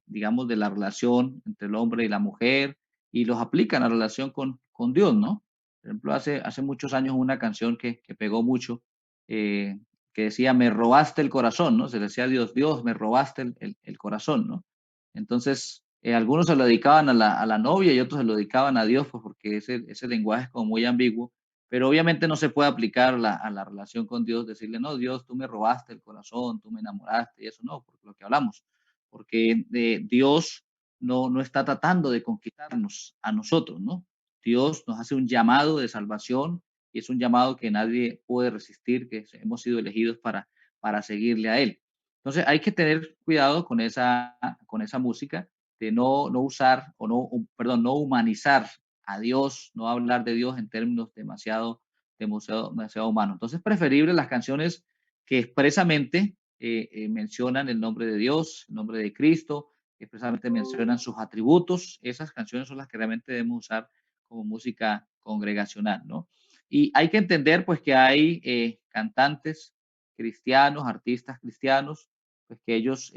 A: digamos, de la relación entre el hombre y la mujer y los aplican a la relación con Dios, ¿no? Por ejemplo, hace muchos años una canción que pegó mucho, eh, que decía, me robaste el corazón, ¿no? Se le decía a Dios, Dios, me robaste el corazón, ¿no? Entonces, algunos se lo dedicaban a la novia y otros se lo dedicaban a Dios, pues porque ese lenguaje es como muy ambiguo, pero obviamente no se puede aplicar a la relación con Dios, decirle, no, Dios, tú me robaste el corazón, tú me enamoraste, y eso no, porque lo que hablamos, porque Dios no está tratando de conquistarnos a nosotros, ¿no? Dios nos hace un llamado de salvación y es un llamado que nadie puede resistir, que hemos sido elegidos para seguirle a Él. Entonces hay que tener cuidado con esa música, de no usar o no, perdón, no humanizar a Dios, no hablar de Dios en términos demasiado humanos. Entonces es preferible las canciones que expresamente mencionan el nombre de Dios, el nombre de Cristo, expresamente mencionan sus atributos. Esas canciones son las que realmente debemos usar como música congregacional, ¿no? Y hay que entender, pues, que hay cantantes cristianos, artistas cristianos, pues que ellos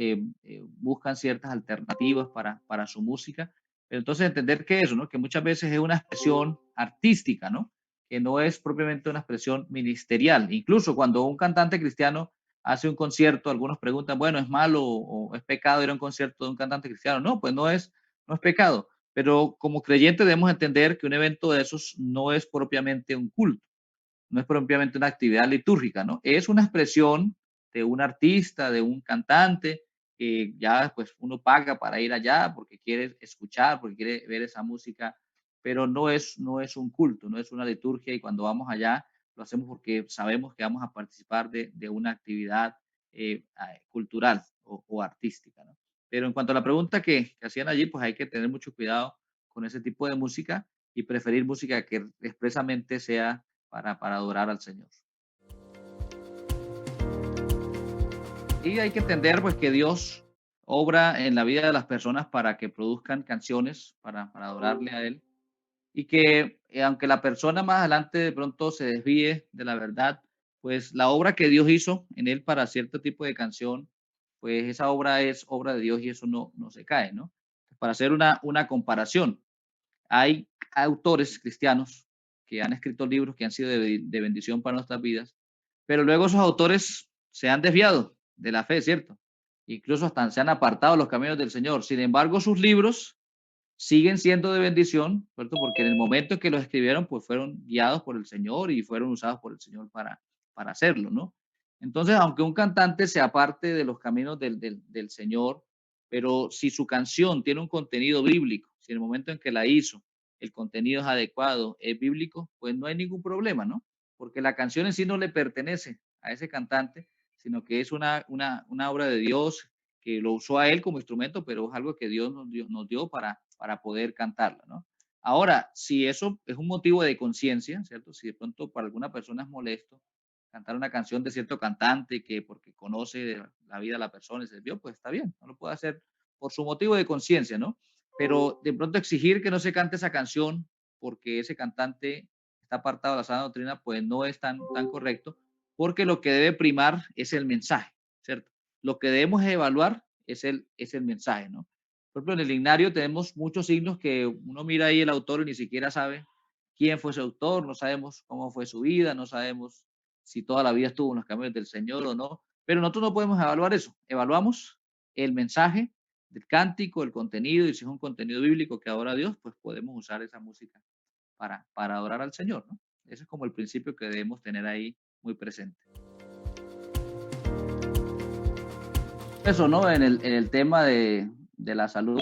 A: buscan ciertas alternativas para su música. Pero entonces entender que eso, ¿no? Que muchas veces es una expresión artística, ¿no? Que no es propiamente una expresión ministerial. Incluso cuando un cantante cristiano hace un concierto, algunos preguntan, bueno, ¿es malo o es pecado ir a un concierto de un cantante cristiano? No, pues no es pecado. Pero como creyente debemos entender que un evento de esos no es propiamente un culto, no es propiamente una actividad litúrgica, ¿no? Es una expresión de un artista, de un cantante, que ya pues uno paga para ir allá porque quiere escuchar, porque quiere ver esa música, pero no es un culto, no es una liturgia y cuando vamos allá lo hacemos porque sabemos que vamos a participar de una actividad cultural o artística, ¿no? Pero en cuanto a la pregunta que hacían allí, pues hay que tener mucho cuidado con ese tipo de música y preferir música que expresamente sea para adorar al Señor. Y hay que entender pues que Dios obra en la vida de las personas para que produzcan canciones para adorarle a Él y que aunque la persona más adelante de pronto se desvíe de la verdad, pues la obra que Dios hizo en Él para cierto tipo de canción, pues esa obra es obra de Dios y eso no se cae, ¿no? Para hacer una comparación, hay autores cristianos que han escrito libros que han sido de bendición para nuestras vidas, pero luego esos autores se han desviado de la fe, ¿cierto? Incluso hasta se han apartado los caminos del Señor. Sin embargo, sus libros siguen siendo de bendición, ¿cierto? Porque en el momento en que los escribieron, pues fueron guiados por el Señor y fueron usados por el Señor para hacerlo, ¿no? Entonces, aunque un cantante se aparte de los caminos del Señor, pero si su canción tiene un contenido bíblico, si en el momento en que la hizo el contenido es adecuado, es bíblico, pues no hay ningún problema, ¿no? Porque la canción en sí no le pertenece a ese cantante, sino que es una obra de Dios que lo usó a él como instrumento, pero es algo que Dios nos dio para poder cantarla, ¿no? Ahora, si eso es un motivo de conciencia, ¿cierto? Si de pronto para alguna persona es molesto cantar una canción de cierto cantante que porque conoce de la vida de la persona y se vio, pues está bien, no lo puede hacer por su motivo de conciencia, ¿no? Pero de pronto exigir que no se cante esa canción porque ese cantante está apartado de la sana doctrina, pues no es tan correcto, porque lo que debe primar es el mensaje, ¿cierto? Lo que debemos evaluar es el mensaje, ¿no? Por ejemplo, en el Ignario tenemos muchos signos que uno mira ahí el autor y ni siquiera sabe quién fue su autor, no sabemos cómo fue su vida, no sabemos si toda la vida estuvo en los caminos del Señor o no, pero nosotros no podemos evaluar eso. Evaluamos el mensaje del cántico, el contenido, y si es un contenido bíblico que adora a Dios, pues podemos usar esa música para adorar al Señor, ¿no? Ese es como el principio que debemos tener ahí muy presente. Eso, ¿no? En el tema de la salud,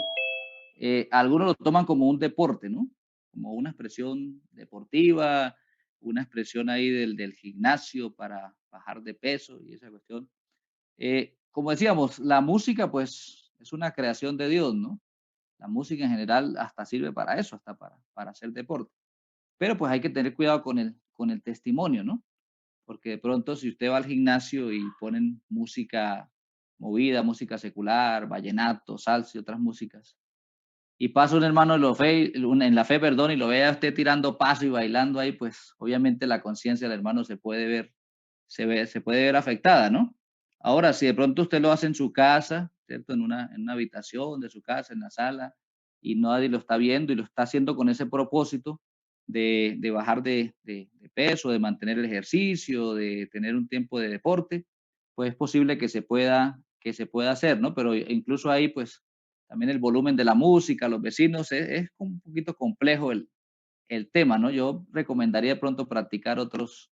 A: algunos lo toman como un deporte, ¿no? Como una expresión deportiva, una expresión ahí del gimnasio para bajar de peso y esa cuestión. Como decíamos, la música pues es una creación de Dios, ¿no? La música en general hasta sirve para eso, hasta para hacer deporte. Pero pues hay que tener cuidado con el testimonio, ¿no? Porque de pronto si usted va al gimnasio y ponen música movida, música secular, vallenato, salsa y otras músicas, y pasa un hermano en la fe, perdón, y lo ve a usted tirando paso y bailando ahí, pues obviamente la conciencia del hermano se puede ver afectada, ¿no? Ahora, si de pronto usted lo hace en su casa, ¿cierto? En una habitación de su casa, en la sala, y nadie lo está viendo y lo está haciendo con ese propósito de bajar de peso, de mantener el ejercicio, de tener un tiempo de deporte, pues es posible que se pueda hacer, ¿no? Pero incluso ahí, pues, también el volumen de la música, los vecinos, es un poquito complejo el tema, ¿no? Yo recomendaría de pronto practicar otros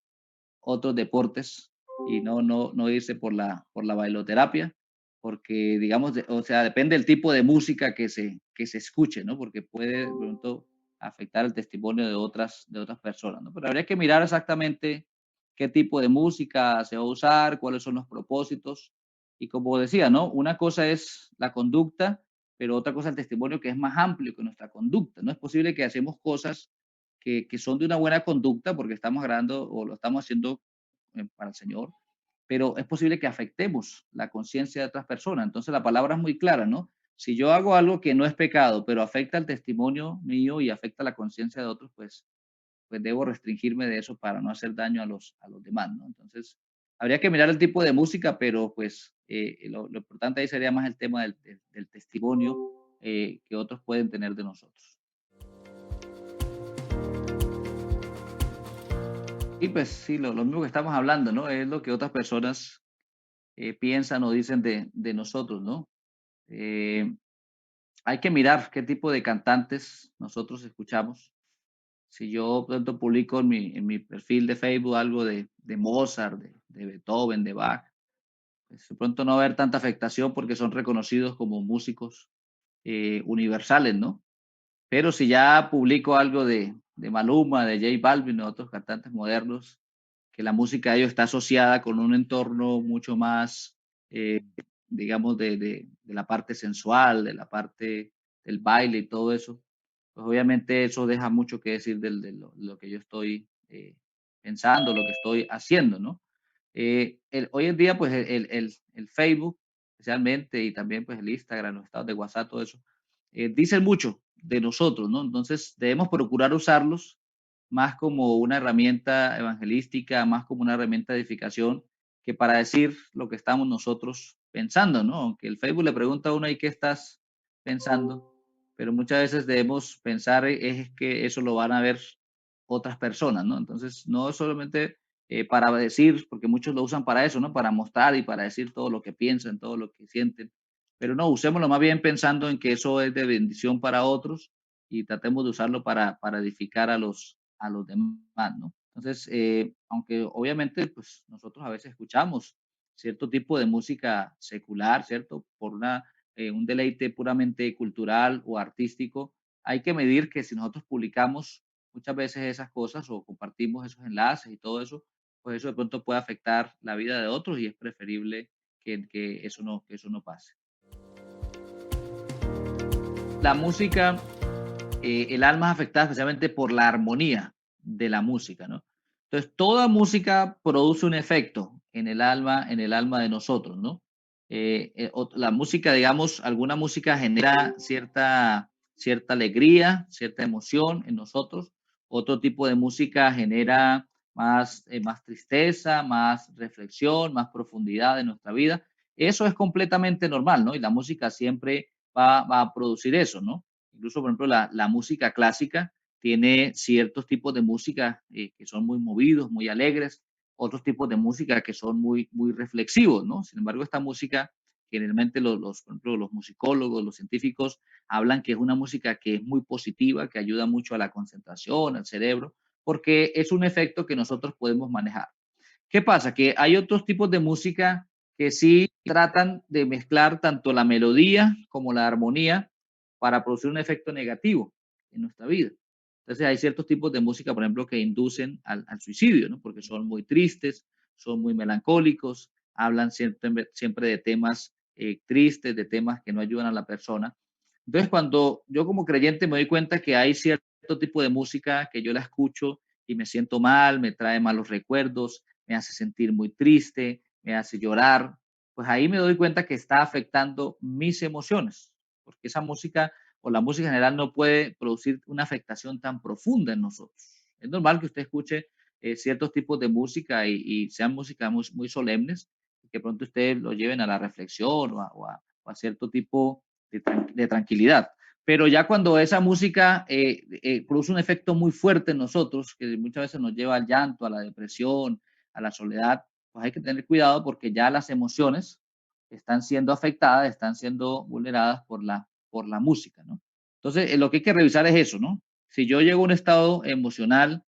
A: deportes y no irse por la bailoterapia, porque digamos, o sea, depende del tipo de música que se escuche, ¿no? Porque puede de pronto afectar el testimonio de otras personas, ¿no? Pero habría que mirar exactamente qué tipo de música se va a usar, cuáles son los propósitos. Y como decía, ¿no? Una cosa es la conducta, pero otra cosa es el testimonio que es más amplio que nuestra conducta. No es posible que hacemos cosas que son de una buena conducta porque estamos agradando o lo estamos haciendo para el Señor, pero es posible que afectemos la conciencia de otras personas. Entonces la palabra es muy clara, ¿no? Si yo hago algo que no es pecado, pero afecta el testimonio mío y afecta la conciencia de otros, pues debo restringirme de eso para no hacer daño a los demás, ¿no? Entonces, habría que mirar el tipo de música, pero pues lo importante ahí sería más el tema del testimonio que otros pueden tener de nosotros. Y pues sí, lo mismo que estamos hablando, ¿no? Es lo que otras personas piensan o dicen de nosotros, ¿no? Eh, Hay que mirar qué tipo de cantantes nosotros escuchamos. Si yo de pronto publico en mi perfil de Facebook algo de Mozart, de Beethoven, de Bach, pues de pronto no va a haber tanta afectación porque son reconocidos como músicos universales, ¿no? Pero si ya publico algo de Maluma, de J Balvin o otros cantantes modernos, que la música de ellos está asociada con un entorno mucho más, eh, digamos, de la parte sensual, de la parte del baile y todo eso, pues obviamente eso deja mucho que decir de lo que yo estoy pensando, lo que estoy haciendo, ¿no? Hoy en día, pues el Facebook, especialmente, y también pues el Instagram, los estados de WhatsApp, todo eso, dicen mucho de nosotros, ¿no? Entonces debemos procurar usarlos más como una herramienta evangelística, más como una herramienta de edificación, que para decir lo que estamos nosotros pensando, ¿no? Aunque el Facebook le pregunta a uno, ¿y qué estás pensando? Pero muchas veces debemos pensar es que eso lo van a ver otras personas, ¿no? Entonces, no solamente para decir, porque muchos lo usan para eso, ¿no? Para mostrar y para decir todo lo que piensan, todo lo que sienten, pero no, usémoslo más bien pensando en que eso es de bendición para otros y tratemos de usarlo para edificar a los demás, ¿no? Entonces, aunque obviamente, pues nosotros a veces escuchamos cierto tipo de música secular, ¿cierto? Por un deleite puramente cultural o artístico, hay que medir que si nosotros publicamos muchas veces esas cosas o compartimos esos enlaces y todo eso, pues eso de pronto puede afectar la vida de otros y es preferible que eso no pase. La música, el alma es afectada especialmente por la armonía de la música, ¿no? Entonces, toda música produce un efecto en el alma de nosotros, ¿no? La música, digamos, alguna música genera cierta alegría, cierta emoción en nosotros. Otro tipo de música genera más tristeza, más reflexión, más profundidad en nuestra vida. Eso es completamente normal, ¿no? Y la música siempre va a producir eso, ¿no? Incluso, por ejemplo, la música clásica tiene ciertos tipos de música que son muy movidos, muy alegres, otros tipos de música que son muy, muy reflexivos, ¿no? Sin embargo, esta música generalmente por ejemplo, los musicólogos, los científicos hablan que es una música que es muy positiva, que ayuda mucho a la concentración, al cerebro, porque es un efecto que nosotros podemos manejar. ¿Qué pasa? Que hay otros tipos de música que sí tratan de mezclar tanto la melodía como la armonía para producir un efecto negativo en nuestra vida. Entonces hay ciertos tipos de música, por ejemplo, que inducen al suicidio, ¿no? Porque son muy tristes, son muy melancólicos, hablan siempre de temas tristes, de temas que no ayudan a la persona. Entonces, cuando yo como creyente me doy cuenta que hay cierto tipo de música que yo la escucho y me siento mal, me trae malos recuerdos, me hace sentir muy triste, me hace llorar, pues ahí me doy cuenta que está afectando mis emociones, porque esa música o la música en general no puede producir una afectación tan profunda en nosotros. Es normal que usted escuche ciertos tipos de música y sean músicas muy solemnes, y que pronto usted lo lleven a la reflexión o a cierto tipo de tranquilidad. Pero ya cuando esa música produce un efecto muy fuerte en nosotros, que muchas veces nos lleva al llanto, a la depresión, a la soledad, pues hay que tener cuidado porque ya las emociones están siendo afectadas, están siendo vulneradas por la música, ¿no? Entonces, lo que hay que revisar es eso, ¿no? Si yo llego a un estado emocional,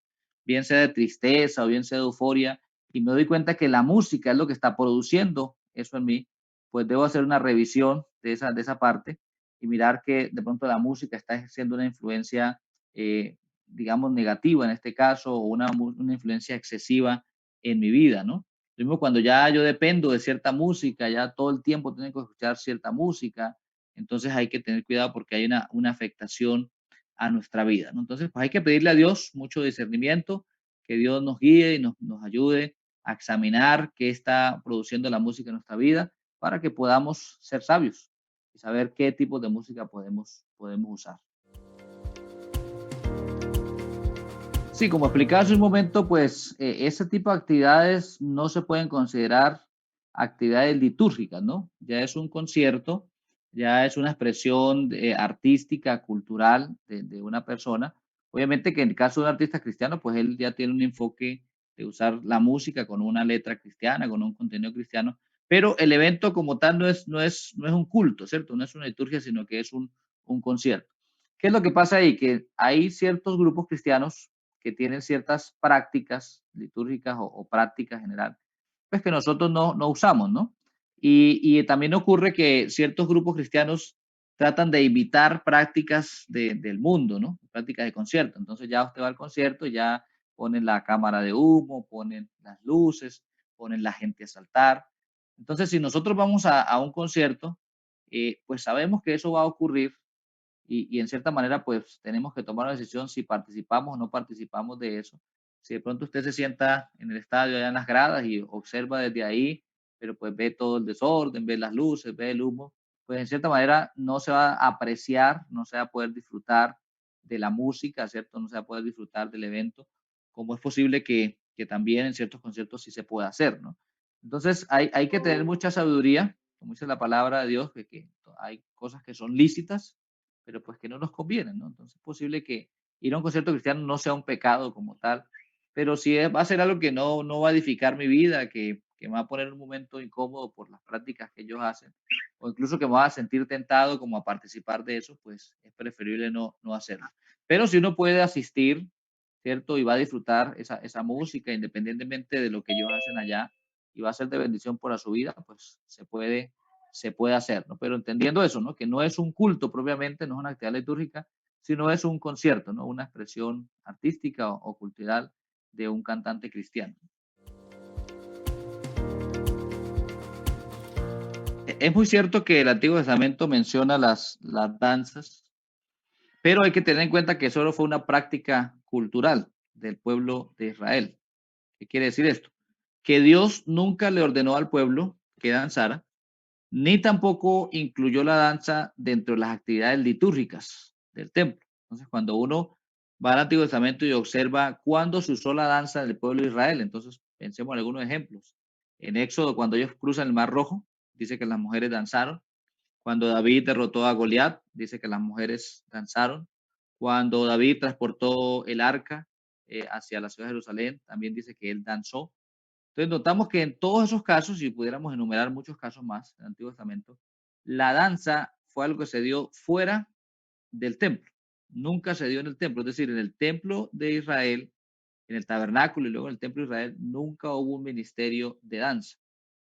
A: bien sea de tristeza o bien sea de euforia, y me doy cuenta que la música es lo que está produciendo eso en mí, pues debo hacer una revisión de esa parte y mirar que de pronto la música está ejerciendo una influencia, digamos, negativa en este caso, o una influencia excesiva en mi vida, ¿no? Lo mismo cuando ya yo dependo de cierta música, ya todo el tiempo tengo que escuchar cierta música, entonces hay que tener cuidado porque hay una afectación a nuestra vida, ¿no? Entonces, pues hay que pedirle a Dios mucho discernimiento, que Dios nos guíe y nos ayude a examinar qué está produciendo la música en nuestra vida para que podamos ser sabios y saber qué tipo de música podemos usar. Sí, como explicaba hace un momento, pues ese tipo de actividades no se pueden considerar actividades litúrgicas, ¿no? Ya es un concierto, ya es una expresión artística, cultural de una persona. Obviamente que en el caso de un artista cristiano, pues él ya tiene un enfoque de usar la música con una letra cristiana, con un contenido cristiano, pero el evento como tal no es un culto, ¿cierto? No es una liturgia, sino que es un concierto. ¿Qué es lo que pasa ahí? Que hay ciertos grupos cristianos que tienen ciertas prácticas litúrgicas o prácticas en general, pues que nosotros no usamos, ¿no? Y también ocurre que ciertos grupos cristianos tratan de imitar prácticas del mundo, ¿no? Prácticas de concierto. Entonces ya usted va al concierto, ya ponen la cámara de humo, ponen las luces, ponen la gente a saltar. Entonces, si nosotros vamos a un concierto, pues sabemos que eso va a ocurrir y en cierta manera, pues tenemos que tomar una decisión si participamos o no participamos de eso. Si de pronto usted se sienta en el estadio, allá en las gradas y observa desde ahí, pero pues ve todo el desorden, ve las luces, ve el humo, pues en cierta manera no se va a apreciar, no se va a poder disfrutar de la música, ¿cierto? No se va a poder disfrutar del evento, como es posible que también en ciertos conciertos sí se pueda hacer, ¿no? Entonces hay que tener mucha sabiduría, como dice la palabra de Dios, que hay cosas que son lícitas, pero pues que no nos convienen, ¿no? Entonces es posible que ir a un concierto cristiano no sea un pecado como tal, pero sí va a ser algo que no va a edificar mi vida, que me va a poner en un momento incómodo por las prácticas que ellos hacen, o incluso que me va a sentir tentado como a participar de eso, pues es preferible no hacerlo. Pero si uno puede asistir, ¿cierto? Y va a disfrutar esa música independientemente de lo que ellos hacen allá y va a ser de bendición para su vida, pues se puede hacer, ¿no? Pero entendiendo eso, ¿no? Que no es un culto propiamente, no es una actividad litúrgica, sino es un concierto, ¿no? Una expresión artística o cultural de un cantante cristiano. Es muy cierto que el Antiguo Testamento menciona las danzas, pero hay que tener en cuenta que solo fue una práctica cultural del pueblo de Israel. ¿Qué quiere decir esto? Que Dios nunca le ordenó al pueblo que danzara, ni tampoco incluyó la danza dentro de las actividades litúrgicas del templo. Entonces, cuando uno va al Antiguo Testamento y observa cuándo se usó la danza del pueblo de Israel, entonces pensemos en algunos ejemplos. En Éxodo, cuando ellos cruzan el Mar Rojo, dice que las mujeres danzaron. Cuando David derrotó a Goliat, dice que las mujeres danzaron. Cuando David transportó el arca hacia la ciudad de Jerusalén, también dice que él danzó. Entonces notamos que en todos esos casos, si pudiéramos enumerar muchos casos más del Antiguo Testamento, la danza fue algo que se dio fuera del templo. Nunca se dio en el templo. Es decir, en el templo de Israel, en el tabernáculo y luego en el templo de Israel, nunca hubo un ministerio de danza.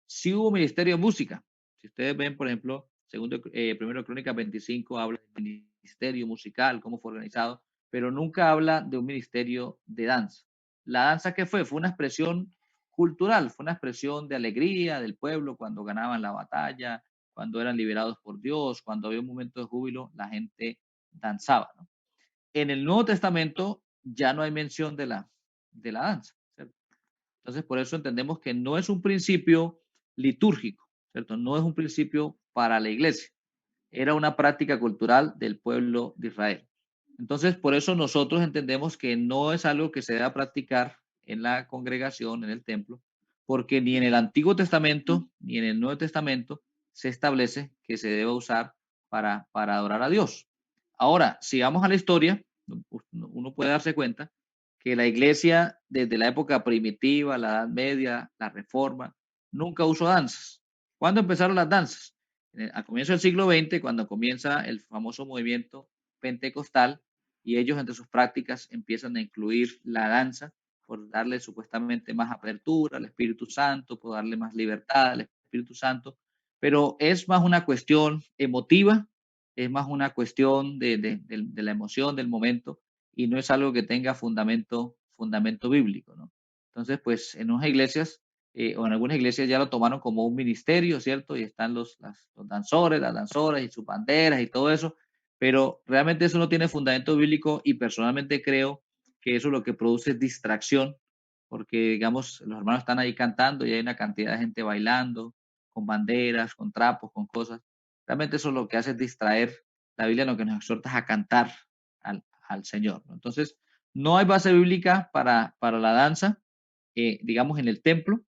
A: Sí hubo ministerio de música. Si ustedes ven, por ejemplo, primero Crónicas 25 habla del ministerio musical, cómo fue organizado, pero nunca habla de un ministerio de danza. ¿La danza qué fue? Fue una expresión cultural, fue una expresión de alegría del pueblo cuando ganaban la batalla, cuando eran liberados por Dios, cuando había un momento de júbilo, la gente danzaba, ¿no? En el Nuevo Testamento ya no hay mención de la danza, ¿cierto? Entonces, por eso entendemos que no es un principio litúrgico, ¿cierto? No es un principio para la iglesia. Era una práctica cultural del pueblo de Israel. Entonces, por eso nosotros entendemos que no es algo que se deba practicar en la congregación, en el templo, porque ni en el Antiguo Testamento ni en el Nuevo Testamento se establece que se deba usar para adorar a Dios. Ahora, si vamos a la historia, uno puede darse cuenta que la iglesia desde la época primitiva, la Edad Media, la Reforma, nunca usó danzas. ¿Cuándo empezaron las danzas? A comienzo del siglo XX, cuando comienza el famoso movimiento pentecostal, y ellos entre sus prácticas empiezan a incluir la danza por darle supuestamente más apertura al Espíritu Santo, por darle más libertad al Espíritu Santo, pero es más una cuestión emotiva, es más una cuestión de la emoción del momento y no es algo que tenga fundamento bíblico, ¿no? Entonces, pues en unas iglesias o en algunas iglesias ya lo tomaron como un ministerio, ¿cierto? Y están los danzores, las danzoras y sus banderas y todo eso, pero realmente eso no tiene fundamento bíblico y personalmente creo que eso lo que produce es distracción, porque digamos, los hermanos están ahí cantando y hay una cantidad de gente bailando, con banderas, con trapos, con cosas. Realmente eso lo que hace es distraer. La Biblia lo que nos exhorta es a cantar al Señor, ¿no? Entonces, no hay base bíblica para la danza, digamos, en el templo,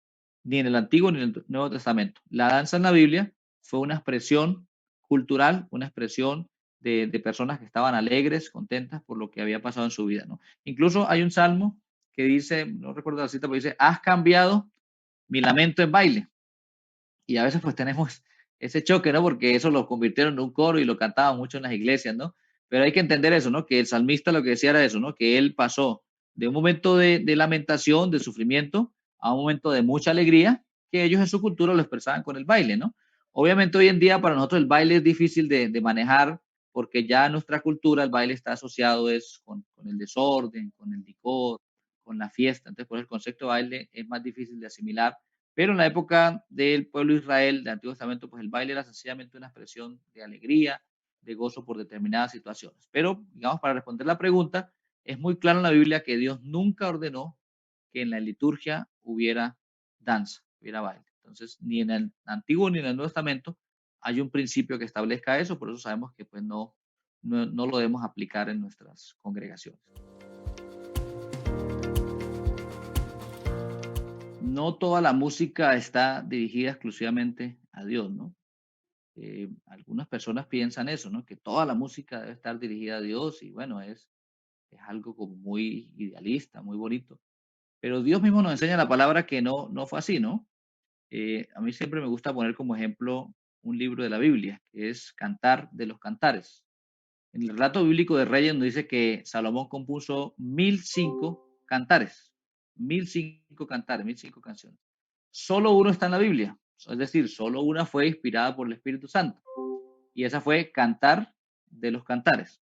A: ni en el Antiguo ni en el Nuevo Testamento. La danza en la Biblia fue una expresión cultural, una expresión de personas que estaban alegres, contentas por lo que había pasado en su vida, ¿no? Incluso hay un salmo que dice, no recuerdo la cita, pero dice, has cambiado mi lamento en baile. Y a veces pues tenemos ese choque, ¿no? Porque eso lo convirtieron en un coro y lo cantaban mucho en las iglesias, ¿no? Pero hay que entender eso, ¿no? Que el salmista lo que decía era eso, ¿no? Que él pasó de un momento de lamentación, de sufrimiento, a un momento de mucha alegría, que ellos en su cultura lo expresaban con el baile, ¿no? Obviamente hoy en día para nosotros el baile es difícil de manejar porque ya en nuestra cultura el baile está asociado es con el desorden, con el licor, con la fiesta. Entonces, por eso el concepto de baile es más difícil de asimilar, pero en la época del pueblo de Israel, del Antiguo Testamento, pues el baile era sencillamente una expresión de alegría, de gozo por determinadas situaciones. Pero, digamos, para responder la pregunta, es muy claro en la Biblia que Dios nunca ordenó que en la liturgia hubiera danza, hubiera baile. Entonces, ni en el Antiguo ni en el Nuevo Testamento hay un principio que establezca eso, por eso sabemos que pues no lo debemos aplicar en nuestras congregaciones. No toda la música está dirigida exclusivamente a Dios, ¿no? Algunas personas piensan eso, ¿no? Que toda la música debe estar dirigida a Dios y bueno, es algo como muy idealista, muy bonito. Pero Dios mismo nos enseña en la palabra que no fue así, ¿no? A mí siempre me gusta poner como ejemplo un libro de la Biblia, que es Cantar de los Cantares. En el relato bíblico de Reyes nos dice que Salomón compuso 1005 cantares, 1005 canciones. Solo uno está en la Biblia, es decir, solo una fue inspirada por el Espíritu Santo, y esa fue Cantar de los Cantares.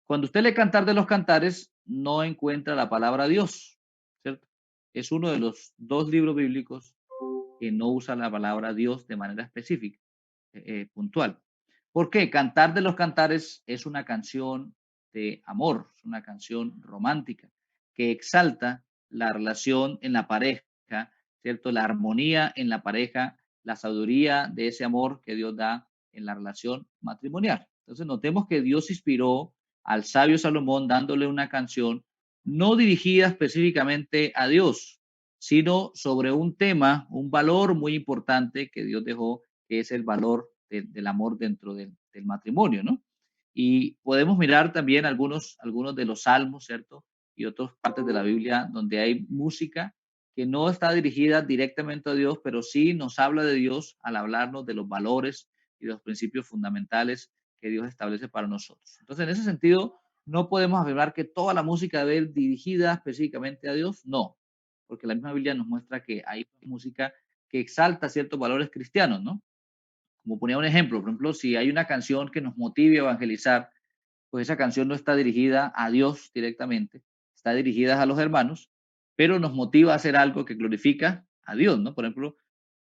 A: Cuando usted lee Cantar de los Cantares, no encuentra la palabra Dios, ¿cierto? Es uno de los dos libros bíblicos que no usa la palabra Dios de manera específica, puntual. ¿Por qué? Cantar de los Cantares es una canción de amor, es una canción romántica que exalta la relación en la pareja, ¿cierto? La armonía en la pareja, la sabiduría de ese amor que Dios da en la relación matrimonial. Entonces, notemos que Dios inspiró al sabio Salomón dándole una canción no dirigida específicamente a Dios, sino sobre un tema, un valor muy importante que Dios dejó, que es el valor del amor dentro del matrimonio, ¿no? Y podemos mirar también algunos de los salmos, ¿cierto? Y otras partes de la Biblia donde hay música que no está dirigida directamente a Dios, pero sí nos habla de Dios al hablarnos de los valores y de los principios fundamentales que Dios establece para nosotros. Entonces, en ese sentido, no podemos afirmar que toda la música debe ir dirigida específicamente a Dios, no, porque la misma Biblia nos muestra que hay música que exalta ciertos valores cristianos, ¿no? Como ponía un ejemplo, por ejemplo, si hay una canción que nos motive a evangelizar, pues esa canción no está dirigida a Dios directamente, está dirigida a los hermanos, pero nos motiva a hacer algo que glorifica a Dios, ¿no? Por ejemplo,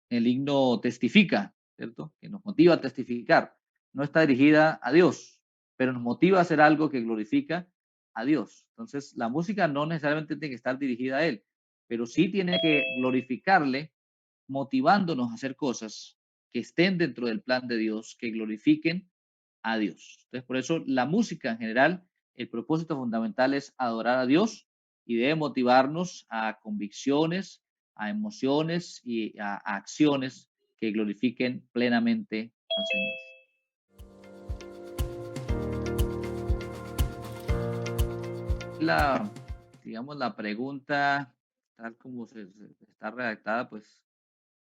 A: el himno testifica, ¿cierto? Que nos motiva a testificar. No está dirigida a Dios, pero nos motiva a hacer algo que glorifica a Dios. Entonces, la música no necesariamente tiene que estar dirigida a Él, pero sí tiene que glorificarle, motivándonos a hacer cosas que estén dentro del plan de Dios, que glorifiquen a Dios. Entonces, por eso la música en general, el propósito fundamental es adorar a Dios y debe motivarnos a convicciones, a emociones y a acciones que glorifiquen plenamente al Señor. La, digamos, la pregunta, tal como se está redactada, pues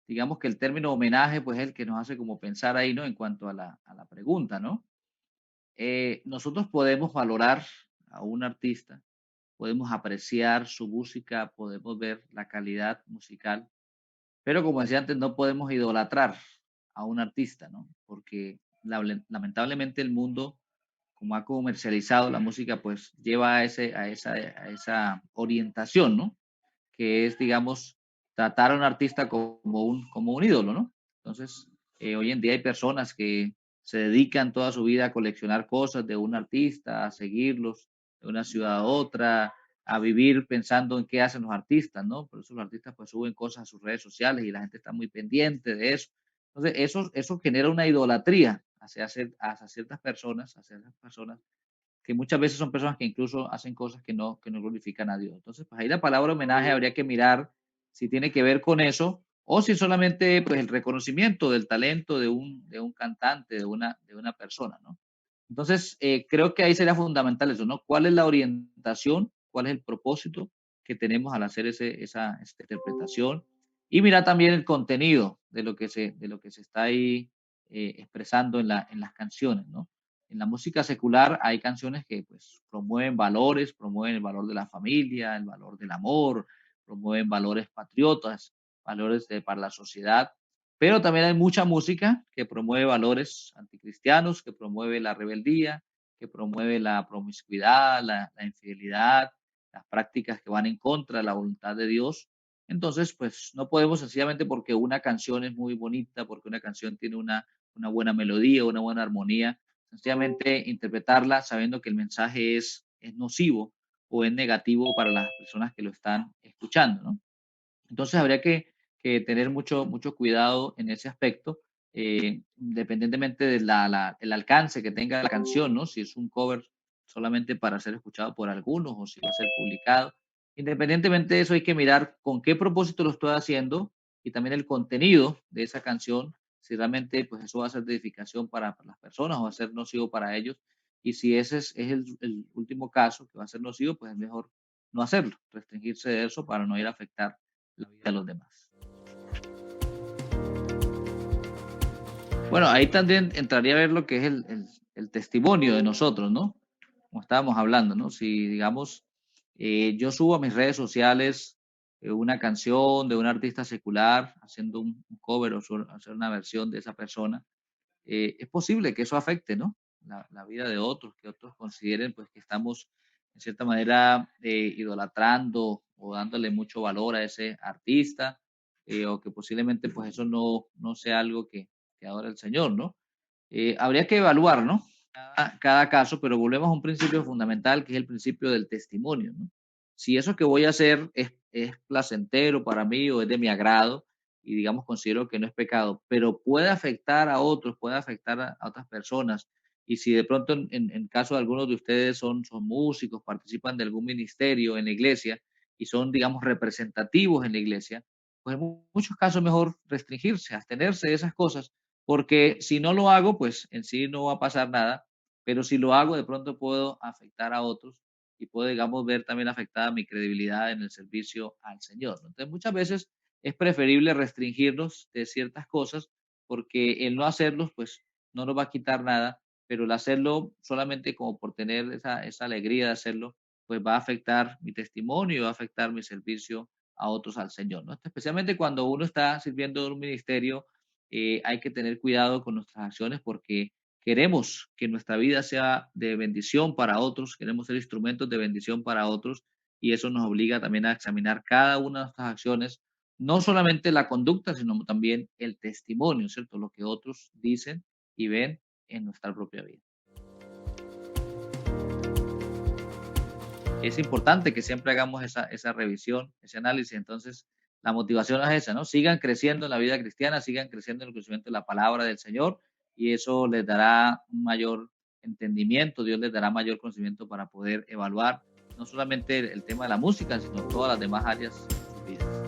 A: digamos que el término homenaje, pues es el que nos hace como pensar ahí, ¿no? En cuanto a la pregunta, ¿no? Nosotros podemos valorar a un artista, podemos apreciar su música, podemos ver la calidad musical, pero como decía antes, no podemos idolatrar a un artista, ¿no? Porque lamentablemente el mundo, como ha comercializado la música, pues lleva a esa orientación, ¿no? Que es, digamos, tratar a un artista como un ídolo, ¿no? Entonces, hoy en día hay personas que se dedican toda su vida a coleccionar cosas de un artista, a seguirlos de una ciudad a otra, a vivir pensando en qué hacen los artistas, ¿no? Por eso los artistas pues suben cosas a sus redes sociales y la gente está muy pendiente de eso. Entonces, eso genera una idolatría hacia ciertas personas que muchas veces son personas que incluso hacen cosas que no glorifican a Dios. Entonces, pues ahí la palabra homenaje habría que mirar si tiene que ver con eso o si solamente pues el reconocimiento del talento de un cantante, de una persona, ¿no? Entonces, creo que ahí sería fundamental eso, ¿no? ¿Cuál es la orientación? ¿Cuál es el propósito que tenemos al hacer esta interpretación? Y mira también el contenido de lo que se está ahí expresando en las canciones, ¿no? En la música secular hay canciones que pues promueven valores, promueven el valor de la familia, el valor del amor, promueven valores patriotas, para la sociedad, pero también hay mucha música que promueve valores anticristianos, que promueve la rebeldía, que promueve la promiscuidad, la infidelidad, las prácticas que van en contra de la voluntad de Dios. Entonces, pues no podemos sencillamente porque una canción es muy bonita, porque una canción tiene una buena melodía, una buena armonía, sencillamente interpretarla sabiendo que el mensaje es nocivo o es negativo para las personas que lo están escuchando, ¿no? Entonces habría que tener mucho cuidado en ese aspecto, independientemente de el alcance que tenga la canción, ¿no? Si es un cover solamente para ser escuchado por algunos o si va a ser publicado. Independientemente de eso, hay que mirar con qué propósito lo estoy haciendo y también el contenido de esa canción, si realmente pues eso va a ser de edificación para las personas o va a ser nocivo para ellos. Y si ese es el último caso que va a ser nocivo, pues es mejor no hacerlo, restringirse de eso para no ir a afectar la vida de los demás. Bueno, ahí también entraría a ver lo que es el testimonio de nosotros, ¿no? Como estábamos hablando, ¿no? Si, digamos, yo subo a mis redes sociales una canción de un artista secular haciendo un cover o hacer una versión de esa persona, es posible que eso afecte, ¿no? La vida de otros, que otros consideren pues que estamos en cierta manera idolatrando o dándole mucho valor a ese artista, o que posiblemente pues eso no sea algo que adora el Señor, ¿no? Habría que evaluar, ¿no? Cada caso, pero volvemos a un principio fundamental que es el principio del testimonio, ¿no? Si eso que voy a hacer es placentero para mí o es de mi agrado, y digamos considero que no es pecado, pero puede afectar a otros, puede afectar a otras personas. Y si de pronto en caso de algunos de ustedes son músicos, participan de algún ministerio en la iglesia y son, digamos, representativos en la iglesia, pues en muchos casos es mejor restringirse, abstenerse de esas cosas, porque si no lo hago, pues en sí no va a pasar nada, pero si lo hago, de pronto puedo afectar a otros y puedo, digamos, ver también afectada mi credibilidad en el servicio al Señor, ¿no? Entonces, muchas veces es preferible restringirnos de ciertas cosas porque el no hacerlos, pues no nos va a quitar nada, pero el hacerlo solamente como por tener esa alegría de hacerlo, pues va a afectar mi testimonio y va a afectar mi servicio a otros al Señor, ¿no? Especialmente cuando uno está sirviendo en un ministerio, hay que tener cuidado con nuestras acciones porque queremos que nuestra vida sea de bendición para otros, queremos ser instrumentos de bendición para otros y eso nos obliga también a examinar cada una de nuestras acciones, no solamente la conducta, sino también el testimonio, ¿cierto? Lo que otros dicen y ven en nuestra propia vida. Es importante que siempre hagamos esa revisión, ese análisis. Entonces, la motivación es esa, ¿no? Sigan creciendo en la vida cristiana, sigan creciendo en el conocimiento de la palabra del Señor y eso les dará un mayor entendimiento, Dios les dará mayor conocimiento para poder evaluar no solamente el tema de la música, sino todas las demás áreas de su vida.